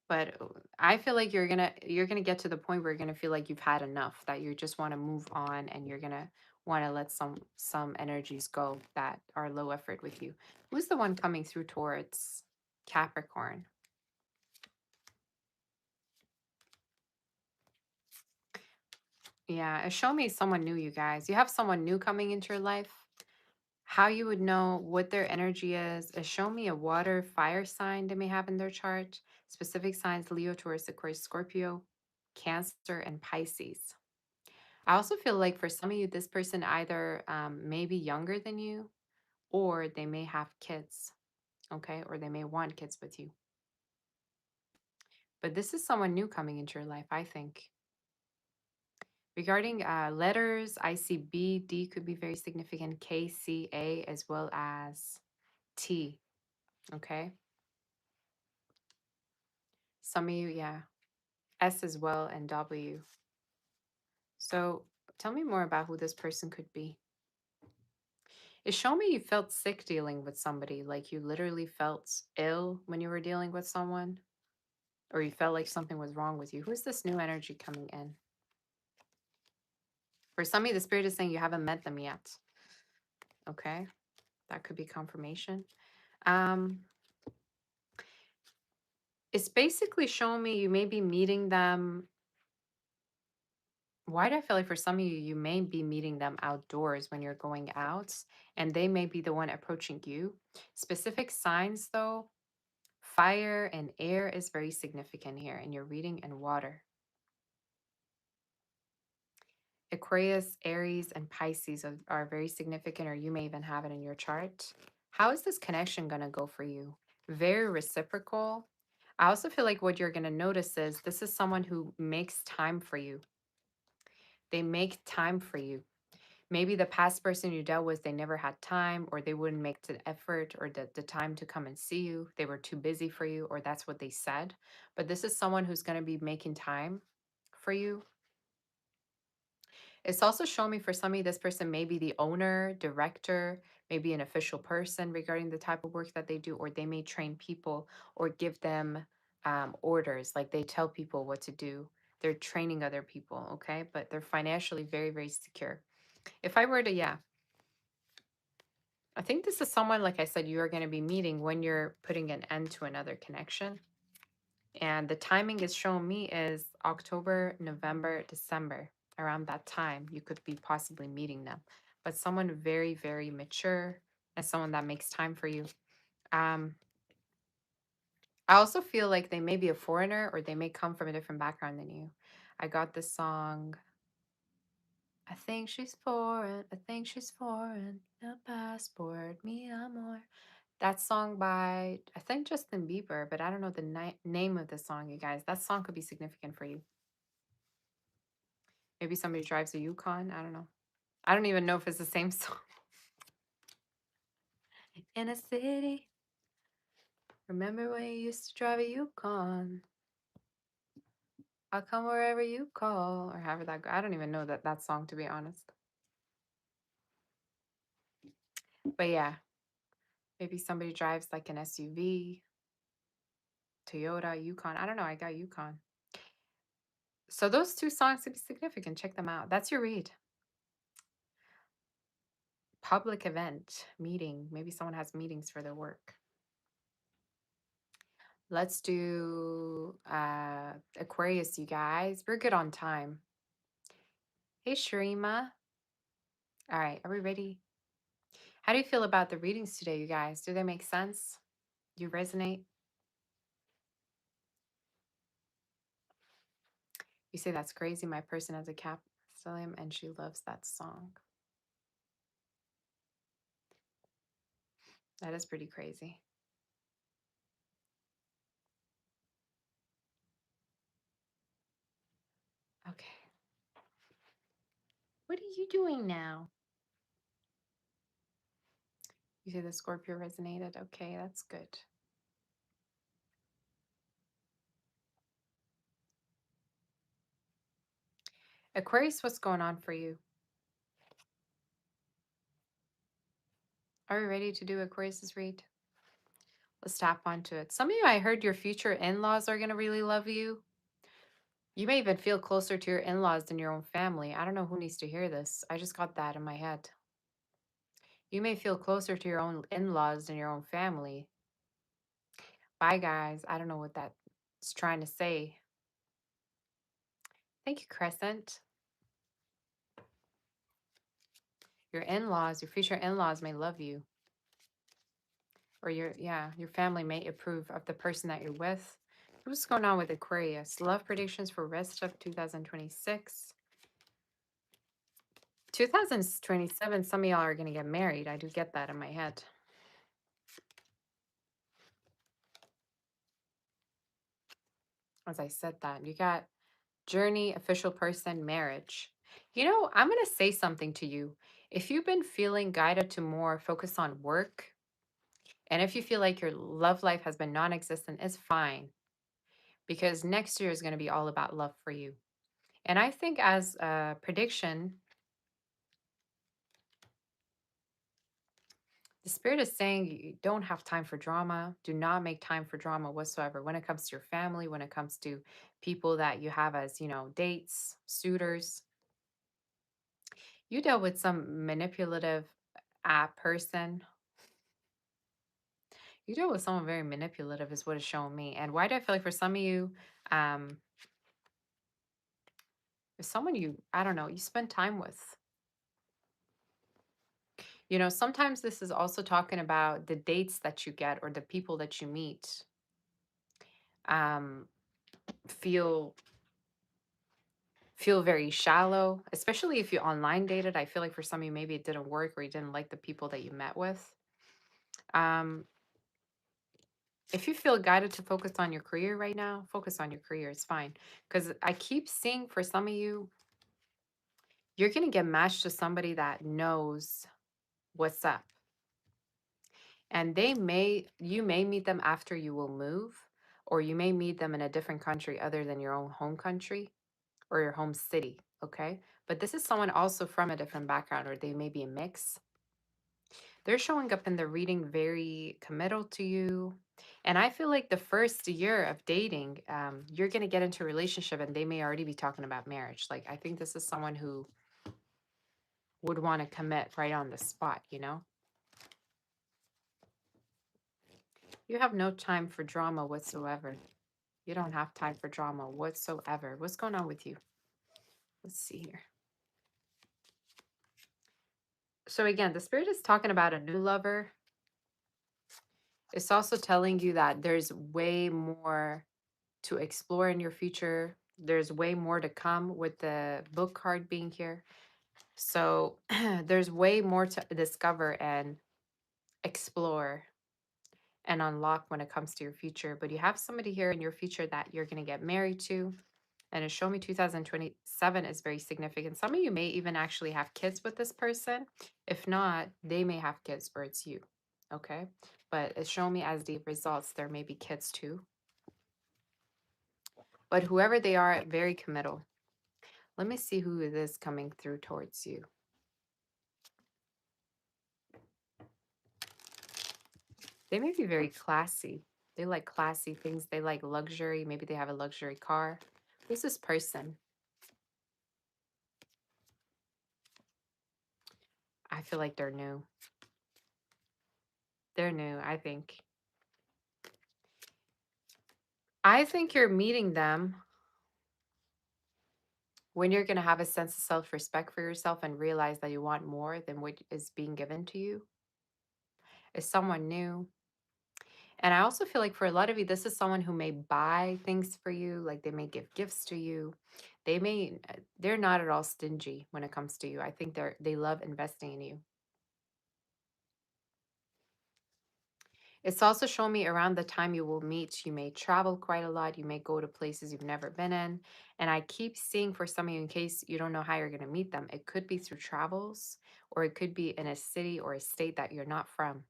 But I feel like you're gonna get to the point where you're gonna feel like you've had enough, that you just want to move on, and you're gonna want to let some energies go that are low effort with you. Who's the one coming through towards Capricorn? Yeah, show me someone new, you guys. You have someone new coming into your life. How you would know what their energy is? Show me a water, fire sign they may have in their chart. Specific signs: Leo, Taurus, Aquarius, Scorpio, Cancer, and Pisces. I also feel like for some of you, this person either may be younger than you, or they may have kids, okay? Or they may want kids with you. But this is someone new coming into your life, I think. Regarding letters, I see B, D could be very significant, K, C, A, as well as T, okay? Some of you, yeah, S as well, and W. So tell me more about who this person could be. It showed me you felt sick dealing with somebody, like you literally felt ill when you were dealing with someone, or you felt like something was wrong with you. Who's this new energy coming in? For some of you, the spirit is saying you haven't met them yet. Okay, that could be confirmation. Um, it's basically showing me you may be meeting them. Why do I feel like for some of you, you may be meeting them outdoors when you're going out, and they may be the one approaching you? Specific signs, though, fire and air is very significant here, and you're reading, and water. Aquarius, Aries, and Pisces are very significant, or you may even have it in your chart. How is this connection going to go for you? Very reciprocal. I also feel like what you're going to notice is this is someone who makes time for you. They make time for you. Maybe the past person you dealt with, they never had time, or they wouldn't make the effort or the time to come and see you. They were too busy for you, or that's what they said. But this is someone who's going to be making time for you. It's also showing me for some of you, this person may be the owner, director, maybe an official person regarding the type of work that they do, or they may train people or give them orders, like they tell people what to do. They're training other people, okay? But they're financially very, very secure. If I were to, yeah, I think this is someone, like I said, you are going to be meeting when you're putting an end to another connection. And the timing is showing me is October, November, December. Around that time, you could be possibly meeting them. But someone very, very mature and someone that makes time for you. Um, I also feel like they may be a foreigner, or they may come from a different background than you. I got this song. I think she's foreign. I think she's foreign. No passport, me amor. That song by, I think, Justin Bieber, but I don't know the name of the song, you guys. That song could be significant for you. Maybe somebody drives a Yukon. I don't know. I don't even know if it's the same song. In a city, remember when you used to drive a Yukon? I'll come wherever you call, or however that go. I don't even know that song, to be honest. But yeah, maybe somebody drives like an SUV, Toyota, Yukon. I don't know. I got Yukon. So those two songs could be significant. Check them out. That's your read. Public event, meeting. Maybe someone has meetings for their work. Let's do Aquarius, you guys. We're good on time. Hey, Sharima. All right, are we ready? How do you feel about the readings today, you guys? Do they make sense? Do you resonate? You say that's crazy. My person has a Castellium and she loves that song. That is pretty crazy. Okay. What are you doing now? You say the Scorpio resonated. Okay, that's good. Aquarius, what's going on for you? Are we ready to do Aquarius's read? Let's tap onto it. Some of you, I heard your future in-laws are going to really love you. You may even feel closer to your in-laws than your own family. I don't know who needs to hear this. I just got that in my head. You may feel closer to your own in-laws than your own family. Bye, guys. I don't know what that's trying to say. Thank you, Crescent. Your in-laws, your future in-laws may love you. Or your family may approve of the person that you're with. What's going on with Aquarius? Love predictions for rest of 2026. 2027, some of y'all are going to get married. I do get that in my head. As I said that, you got journey, official person, marriage. You know, I'm going to say something to you. If you've been feeling guided to more focus on work, and if you feel like your love life has been non existent, it's fine because next year is going to be all about love for you. And I think, as a prediction, the spirit is saying you don't have time for drama. Do not make time for drama whatsoever when it comes to your family, when it comes to people that you have as, dates, suitors. You dealt with some manipulative person. You deal with someone very manipulative, is what it's showing me. And why do I feel like for some of you, um, if someone I don't know, you spend time with. Sometimes this is also talking about the dates that you get or the people that you meet. Um, feel very shallow, especially if you online dated. I feel like for some of you, maybe it didn't work or you didn't like the people that you met with. Um, if you feel guided to focus on your career right now, focus on your career. It's fine. Because I keep seeing for some of you, you're going to get matched to somebody that knows what's up. And you may meet them after you will move, or you may meet them in a different country other than your own home country or your home city. Okay. But this is someone also from a different background, or they may be a mix. They're showing up in the reading very committal to you. And I feel like the first year of dating, you're going to get into a relationship and they may already be talking about marriage. Like, I think this is someone who would want to commit right on the spot, You have no time for drama whatsoever. You don't have time for drama whatsoever. What's going on with you? Let's see here. So again, the spirit is talking about a new lover. It's also telling you that there's way more to explore in your future. There's way more to come with the book card being here. So there's way more to discover and explore and unlock when it comes to your future. But you have somebody here in your future that you're going to get married to. And it showed me 2027 is very significant. Some of you may even actually have kids with this person. If not, they may have kids or it's you. Okay. But it's showing me as the results, there may be kids too. But whoever they are, very committal. Let me see who it is coming through towards you. They may be very classy. They like classy things. They like luxury. Maybe they have a luxury car. Who's this person? I feel like they're new. They're new, I think. I think you're meeting them when you're going to have a sense of self respect for yourself and realize that you want more than what is being given to you. Is someone new. And I also feel like for a lot of you, this is someone who may buy things for you, like they may give gifts to you. They're not at all stingy when it comes to you. I think they love investing in you. It's also showing me around the time you will meet, you may travel quite a lot. You may go to places you've never been in. And I keep seeing for some of you, in case you don't know how you're going to meet them, it could be through travels, or it could be in a city or a state that you're not from,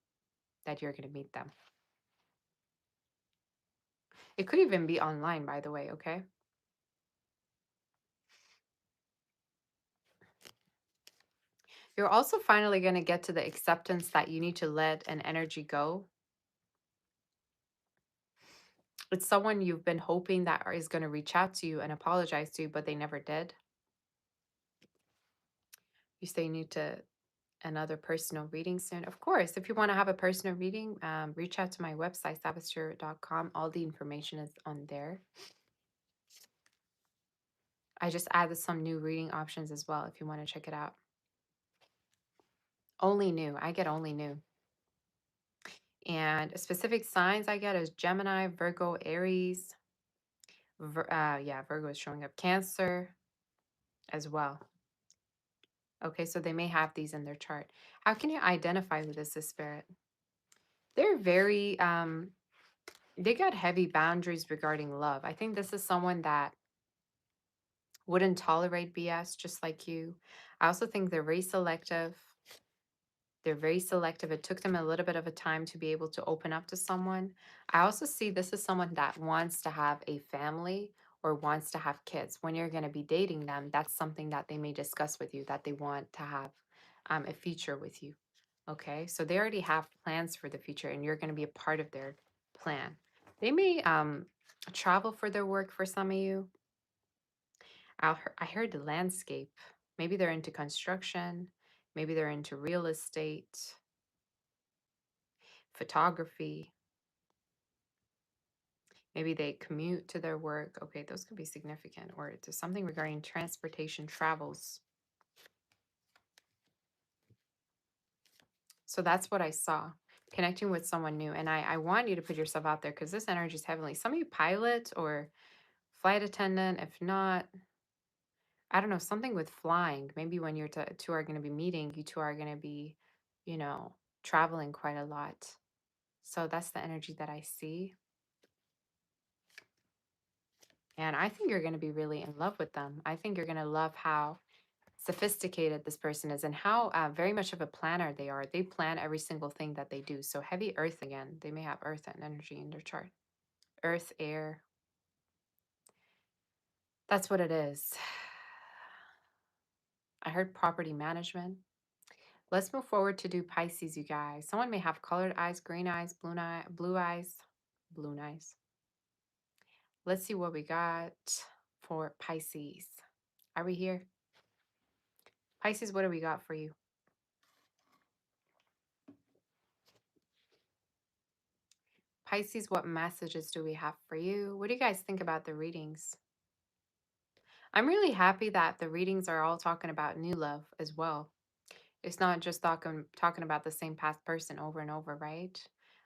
that you're going to meet them. It could even be online, by the way, okay? You're also finally going to get to the acceptance that you need to let an energy go. It's someone you've been hoping that is going to reach out to you and apologize to you, but they never did. You say you need to another personal reading soon. Of course, if you want to have a personal reading, reach out to my website, savastir.com. All the information is on there. I just added some new reading options as well if you want to check it out. Only new. I get only new. And specific signs I get is Gemini, Virgo, Aries. Yeah, Virgo is showing up. Cancer as well. Okay, so they may have these in their chart. How can you identify who this is, Spirit? They're very, they got heavy boundaries regarding love. I think this is someone that wouldn't tolerate BS just like you. I also think they're very selective. They're very selective. It took them a little bit of a time to be able to open up to someone. I also see this is someone that wants to have a family or wants to have kids. When you're going to be dating them, that's something that they may discuss with you, that they want to have a future with you. Okay, so they already have plans for the future and you're going to be a part of their plan. They may travel for their work for some of you. I heard the landscape. Maybe they're into construction. Maybe they're into real estate, photography. Maybe they commute to their work. Okay, those could be significant. Or to something regarding transportation travels. So that's what I saw. Connecting with someone new. And I want you to put yourself out there because this energy is heavenly. Some of you pilot or flight attendant. If not, I don't know, something with flying. Maybe when you're two are going to be meeting, you two are going to be, you know, traveling quite a lot. So that's the energy that I see. And I think you're going to be really in love with them. I think you're going to love how sophisticated this person is and how very much of a planner they are. They plan every single thing that they do. So heavy earth again. They may have earth and energy in their chart. Earth, air. That's what it is. I heard property management. Let's move forward to do Pisces, you guys. Someone may have colored eyes, green eyes, blue eyes, blue eyes. Let's see what we got for Pisces. Are we here? Pisces, what do we got for you? Pisces, what messages do we have for you? What do you guys think about the readings? I'm really happy that the readings are all talking about new love as well. It's not just talking about the same past person over and over, right?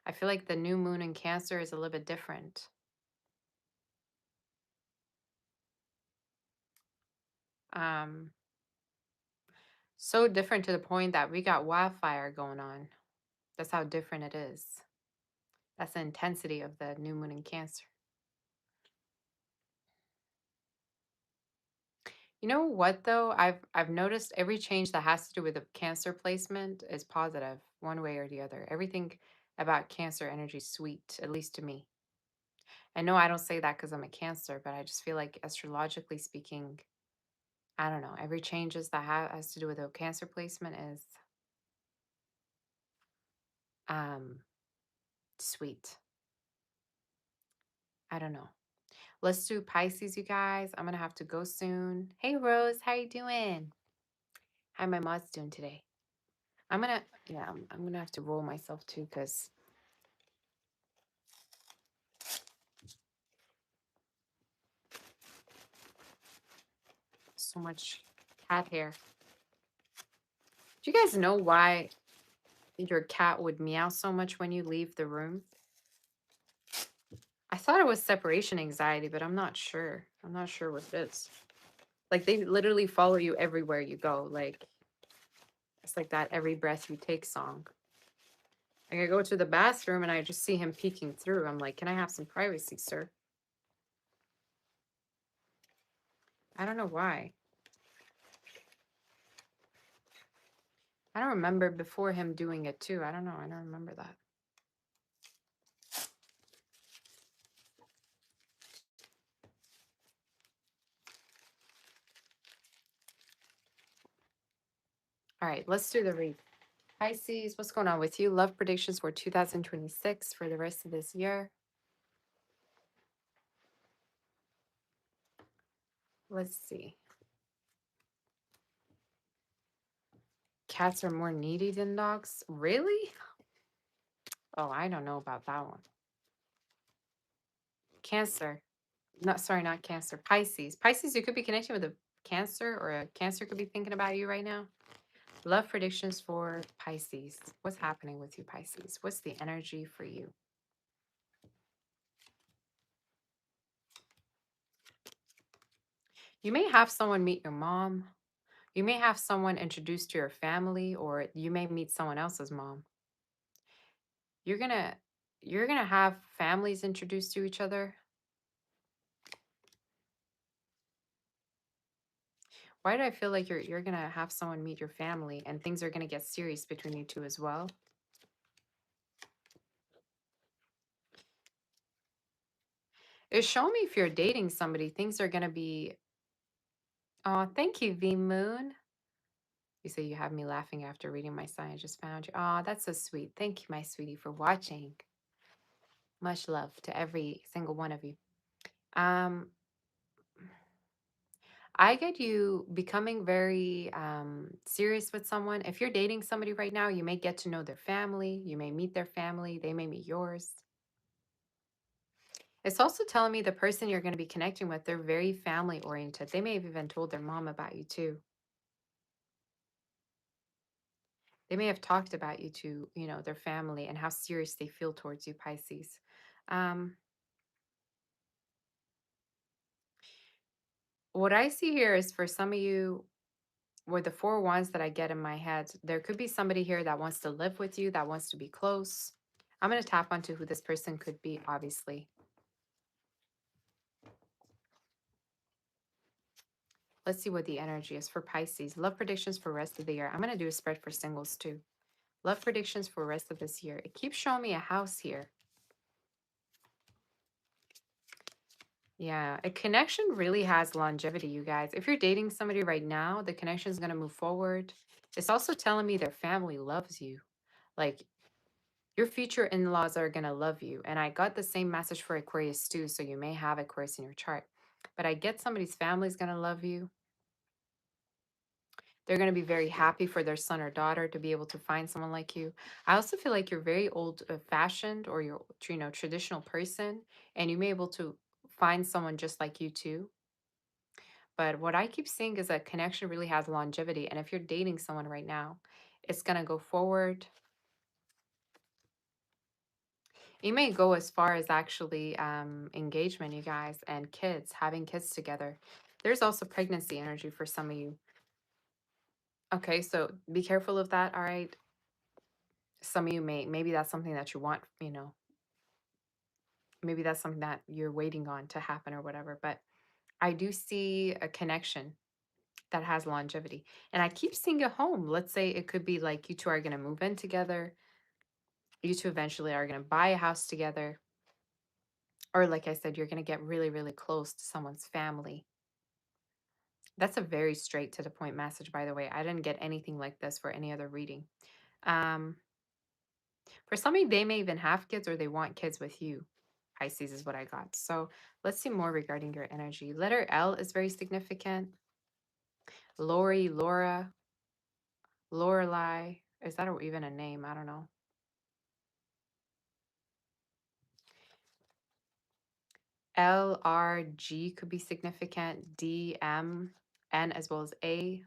I feel like the new moon in Cancer is a little bit different. Um, so different to the point that we got wildfire going on. That's how different it is. That's the intensity of the new moon in Cancer. You know what though? I've noticed every change that has to do with a cancer placement is positive, one way or the other. Everything about cancer energy is sweet, at least to me. I know I don't say that because I'm a cancer, but I just feel like astrologically speaking, I don't know. Every changes that has to do with a cancer placement is um sweet. I don't know. Let's do Pisces, you guys. I'm gonna have to go soon. Hey Rose, how you doing? How my mods doing today? I'm gonna have to roll myself too because so much cat hair. Do you guys know why your cat would meow so much when you leave the room? I thought it was separation anxiety, but I'm not sure. I'm not sure what it is. Like they literally follow you everywhere you go. Like it's like that every breath you take song. Like I go to the bathroom and I just see him peeking through. I'm like, can I have some privacy, sir? I don't know why. I don't remember before him doing it too. I don't know. I don't remember that. All right, let's do the read. Pisces, what's going on with you? Love predictions for 2026 for the rest of this year. Let's see. Cats are more needy than dogs. Really? Oh, I don't know about that one. Cancer. Not sorry, not Cancer. Pisces. Pisces, you could be connecting with a Cancer or a Cancer could be thinking about you right now. Love predictions for Pisces. What's happening with you, Pisces? What's the energy for you? You may have someone meet your mom. You may have someone introduced to your family, or you may meet someone else's mom. You're gonna you're gonna have families introduced to each other. Why do I feel like you're gonna have someone meet your family and things are gonna get serious between you two as well? It's showing me if you're dating somebody, things are gonna be. Oh, thank you, V Moon. You say you have me laughing after reading my sign. I just found you. Oh, that's so sweet. Thank you, my sweetie, for watching. Much love to every single one of you. Um, I get you becoming very serious with someone. If you're dating somebody right now, you may get to know their family. You may meet their family. They may meet yours. It's also telling me the person you're going to be connecting with, they're very family oriented. They may have even told their mom about you too. They may have talked about you to, their family and how serious they feel towards you, Pisces. Um, what I see here is for some of you, with the four wands that I get in my head, there could be somebody here that wants to live with you, that wants to be close. I'm going to tap onto who this person could be, obviously. Let's see what the energy is for Pisces. Love predictions for rest of the year. I'm going to do a spread for singles too. Love predictions for rest of this year. It keeps showing me a house here. Yeah, a connection really has longevity, you guys. If you're dating somebody right now, the connection is going to move forward. It's also telling me their family loves you. Like your future in-laws are going to love you. And I got the same message for Aquarius too. So you may have Aquarius in your chart. But I get somebody's family is going to love you. They're going to be very happy for their son or daughter to be able to find someone like you. I also feel like you're very old fashioned or you're, traditional person. And you may be able to find someone just like you too. But what I keep seeing is that connection really has longevity. And if you're dating someone right now, it's going to go forward. You may go as far as actually engagement, you guys, and kids, having kids together. There's also pregnancy energy for some of you. Okay, so be careful of that, all right? Some of you maybe that's something that you want, maybe that's something that you're waiting on to happen or whatever. But I do see a connection. that has longevity. And I keep seeing a home. Let's say it could be like you two are going to move in together. You two eventually are going to buy a house together. Or, like I said, you're going to get really, really close to someone's family. That's a very straight to the point message, by the way. I didn't get anything like this for any other reading. Um, for some of you, they may even have kids or they want kids with you. Pisces is what I got. So let's see more regarding your energy. Letter L is very significant. Lori, Laura, Lorelei. Is that even a name? I don't know. LRG could be significant. D, M, N, as well as A,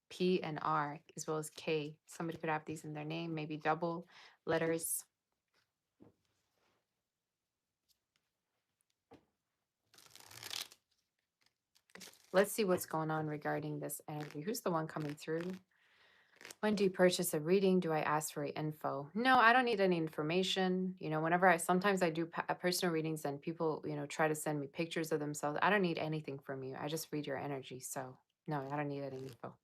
P, and R, as well as K. Somebody could have these in their name, maybe double letters. Let's see what's going on regarding this energy. Who's the one coming through? When do you purchase a reading? Do I ask for info? No, I don't need any information. Whenever sometimes I do personal readings and people, try to send me pictures of themselves. I don't need anything from you. I just read your energy. So, no, I don't need any info.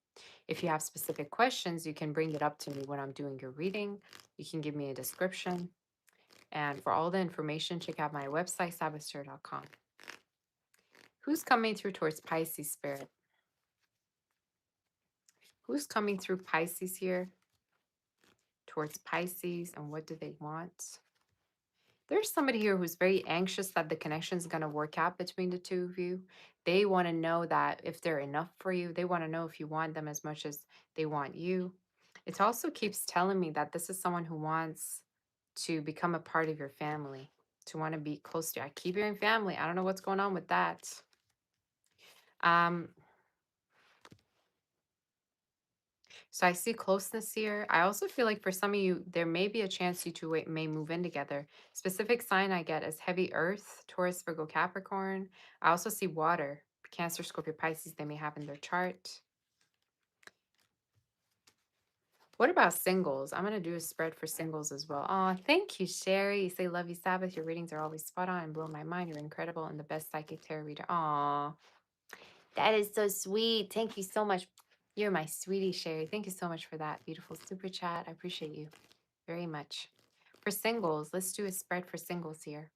If you have specific questions, you can bring it up to me when I'm doing your reading. You can give me a description. And for all the information, check out my website, sabbathstar.com. Who's coming through towards Pisces spirit? Who's coming through Pisces here? Towards Pisces, and what do they want? There's somebody here who's very anxious that the connection is going to work out between the two of you. They want to know that if they're enough for you. They want to know if you want them as much as they want you. It also keeps telling me that this is someone who wants to become a part of your family, to want to be close to you. I keep hearing family. I don't know what's going on with that. Um, So I see closeness here. I also feel like for some of you, there may be a chance you two may move in together. Specific sign I get is heavy earth, Taurus, Virgo, Capricorn. I also see water, Cancer, Scorpio, Pisces, they may have in their chart. What about singles? I'm going to do a spread for singles as well. Oh, thank you, Sherry. You say, love you, Sabbath. Your readings are always spot on and blow my mind. You're incredible and the best psychic tarot reader. Aw, that is so sweet. Thank you so much. You're my sweetie, Sherry. Thank you so much for that beautiful super chat. I appreciate you very much. For singles, let's do a spread for singles here.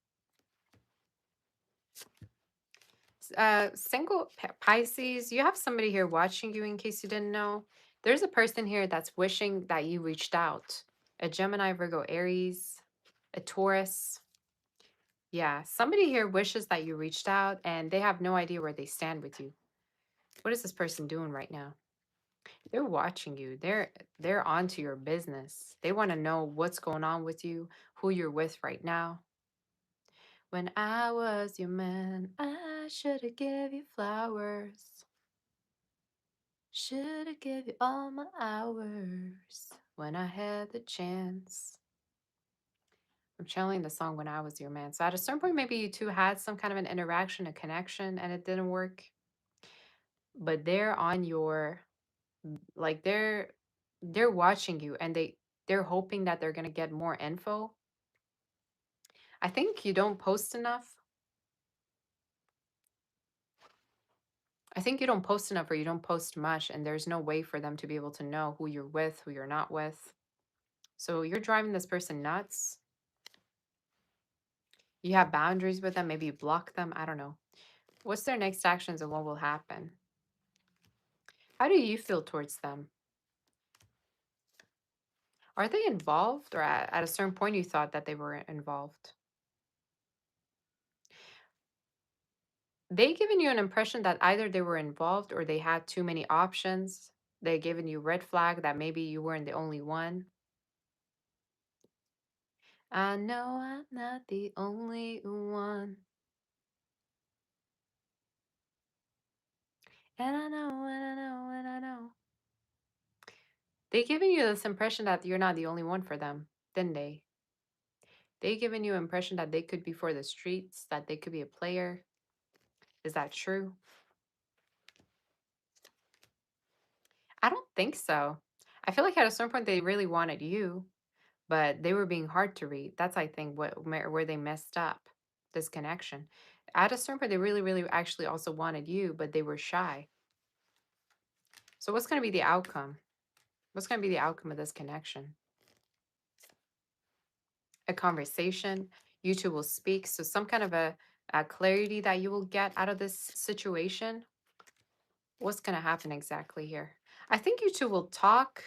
Single Pisces, you have somebody here watching you in case you didn't know. There's a person here that's wishing that you reached out. A Gemini, Virgo, Aries, a Taurus. Yeah, somebody here wishes that you reached out and they have no idea where they stand with you. What is this person doing right now? They're watching you. They're onto your business. They want to know what's going on with you, who you're with right now. When I was your man, I should have give you flowers. Should have give you all my hours when I had the chance. I'm channeling the song When I Was Your Man. So at a certain point, maybe you two had some kind of an interaction, a connection, and it didn't work. But they're on your, like they're watching you and they're hoping that they're gonna get more info. I think you don't post enough. I think you don't post enough or you don't post much, and there's no way for them to be able to know who you're with, who you're not with. So you're driving this person nuts. You have boundaries with them. Maybe you block them. I don't know. What's their next actions and what will happen? How do you feel towards them? Are they involved, or at a certain point you thought that they were involved? They given you an impression that either they were involved or they had too many options. They given you red flag that maybe you weren't the only one. I know I'm not the only one. And I know, and I know, and I know. They giving you this impression that you're not the only one for them, didn't they? They giving you impression that they could be for the streets, that they could be a player. Is that true? I don't think so. I feel like at a certain point they really wanted you, but they were being hard to read. That's I think where they messed up this connection. At a certain point, they really, really actually also wanted you, but they were shy. So what's going to be the outcome? What's going to be the outcome of this connection? A conversation. You two will speak. So some kind of a clarity that you will get out of this situation. What's going to happen exactly here? I think you two will talk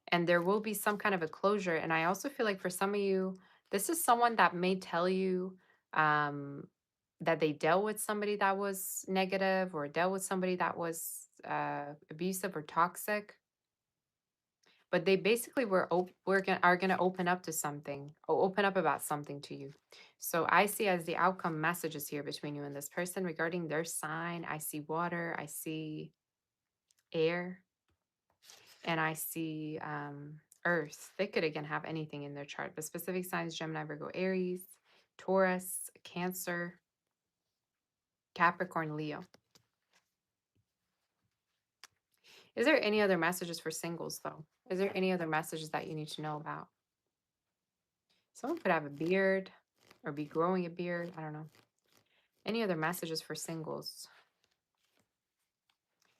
and there will be some kind of a closure. And I also feel like for some of you, this is someone that may tell you um, that they dealt with somebody that was negative or dealt with somebody that was abusive or toxic, but they basically are gonna open up to something, or open up about something to you. So I see as the outcome messages here between you and this person regarding their sign. I see water, I see air, and I see earth. They could again have anything in their chart, but specific signs: Gemini, Virgo, Aries, Taurus, Cancer, Capricorn, Leo. Is there any other messages for singles though? Is there any other messages that you need to know about? Someone could have a beard or be growing a beard. I don't know. Any other messages for singles?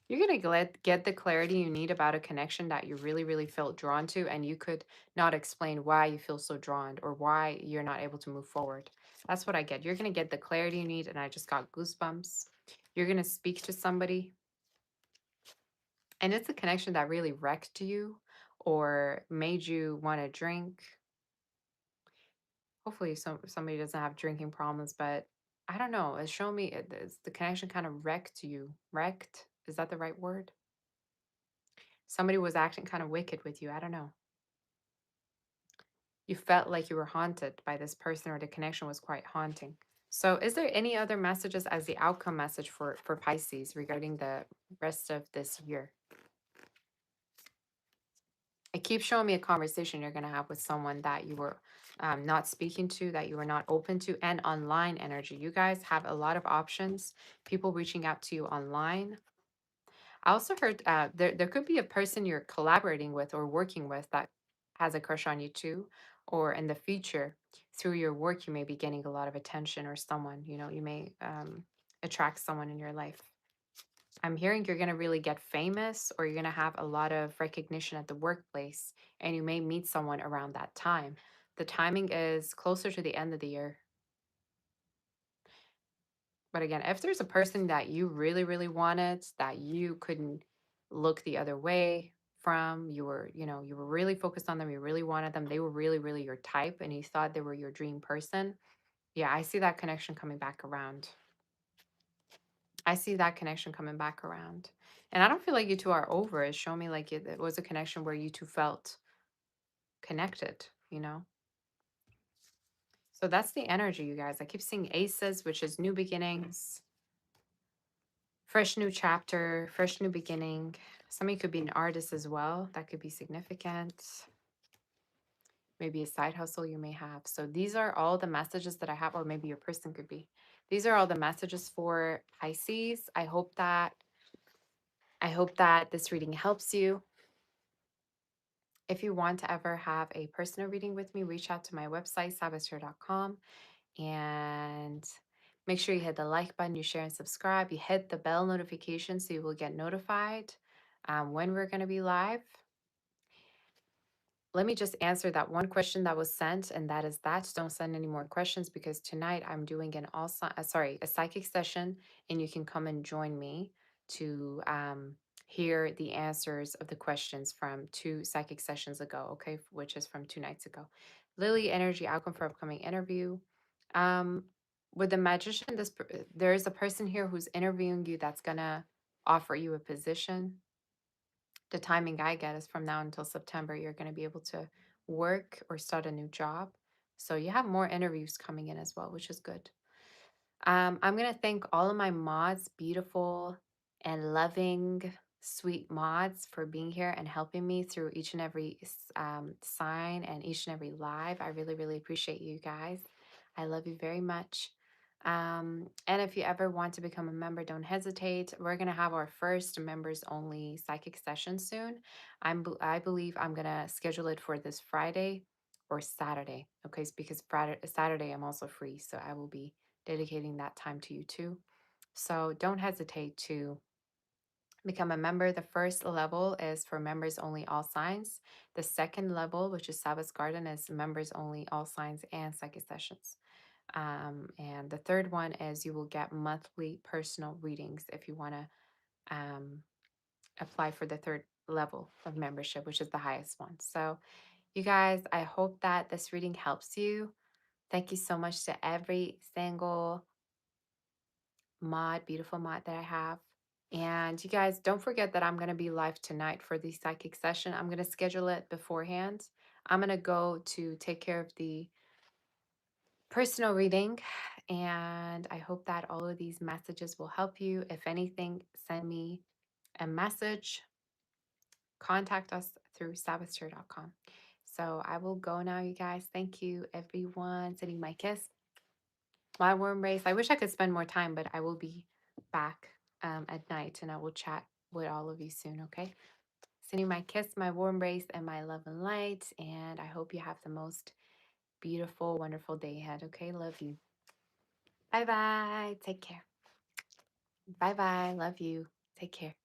You're going to get the clarity you need about a connection that you really, really felt drawn to, and you could not explain why you feel so drawn or why you're not able to move forward. That's what I get. You're going to get the clarity you need, and I just got goosebumps. You're going to speak to somebody, and it's a connection that really wrecked you or made you want to drink. Hopefully, somebody doesn't have drinking problems, but I don't know. It's showing me the connection kind of wrecked you. Wrecked? Is that the right word? Somebody was acting kind of wicked with you. I don't know. You felt like you were haunted by this person, or the connection was quite haunting. So, is there any other messages as the outcome message for Pisces regarding the rest of this year? It keeps showing me a conversation you're going to have with someone that you were not speaking to, that you were not open to, and online energy. You guys have a lot of options. People reaching out to you online. I also heard there could be a person you're collaborating with or working with that has a crush on you too, or in the future through your work you may be getting a lot of attention, or someone you may attract someone in your life. I'm hearing you're going to really get famous, or you're going to have a lot of recognition at the workplace, and you may meet someone around that time. The timing is closer to the end of the year. But again, if there's a person that you really, really wanted, that you couldn't look the other way from, you were really focused on them, you really wanted them, they were really, really your type, and you thought they were your dream person. Yeah, I see that connection coming back around. I see that connection coming back around. And I don't feel like you two are over it. Show me like it was a connection where you two felt connected. So that's the energy, you guys. I keep seeing aces, which is new beginnings, fresh new chapter, fresh new beginning. Somebody could be an artist as well. That could be significant. Maybe a side hustle you may have. So these are all the messages that I have, or maybe your person could be. These are all the messages for Pisces. I hope that this reading helps you. If you want to ever have a personal reading with me, reach out to my website, sabaster.com, and make sure you hit the like button, you share and subscribe, you hit the bell notification so you will get notified when we're going to be live. Let me just answer that one question that was sent, and that is that. Don't send any more questions, because tonight I'm doing a psychic session, and you can come and join me to hear the answers of the questions from 2 psychic sessions ago, okay, which is from 2 nights ago. Lily energy outcome for upcoming interview. Um, with the magician, there is a person here who's interviewing you that's gonna offer you a position. The timing I get is from now until September, you're going to be able to work or start a new job. So you have more interviews coming in as well, which is good. I'm going to thank all of my mods, beautiful and loving, sweet mods, for being here and helping me through each and every sign and each and every live. I really, really appreciate you guys. I love you very much. And if you ever want to become a member, don't hesitate. We're gonna have our first members only psychic session soon. I believe I'm gonna schedule it for this Friday or Saturday. Okay, because Saturday I'm also free, so I will be dedicating that time to you too. So don't hesitate to become a member. The first level is for members only, all signs. The second level, which is Sabbath Garden, is members only, all signs and psychic sessions. And the third one is you will get monthly personal readings if you want to apply for the third level of membership, which is the highest one. So, you guys, I hope that this reading helps you. Thank you so much to every single mod, beautiful mod that I have. And you guys, don't forget that I'm going to be live tonight for the psychic session. I'm going to schedule it beforehand. I'm going to go to take care of the personal reading. And I hope that all of these messages will help you. If anything, send me a message. Contact us through sabbathshare.com. So I will go now, you guys. Thank you, everyone. Sending my kiss, my warm race. I wish I could spend more time, but I will be back at night and I will chat with all of you soon, okay? Sending my kiss, my warm race, and my love and light. And I hope you have the most beautiful, wonderful day ahead, okay? Love you. Bye bye. Take care. Bye bye. Love you. Take care.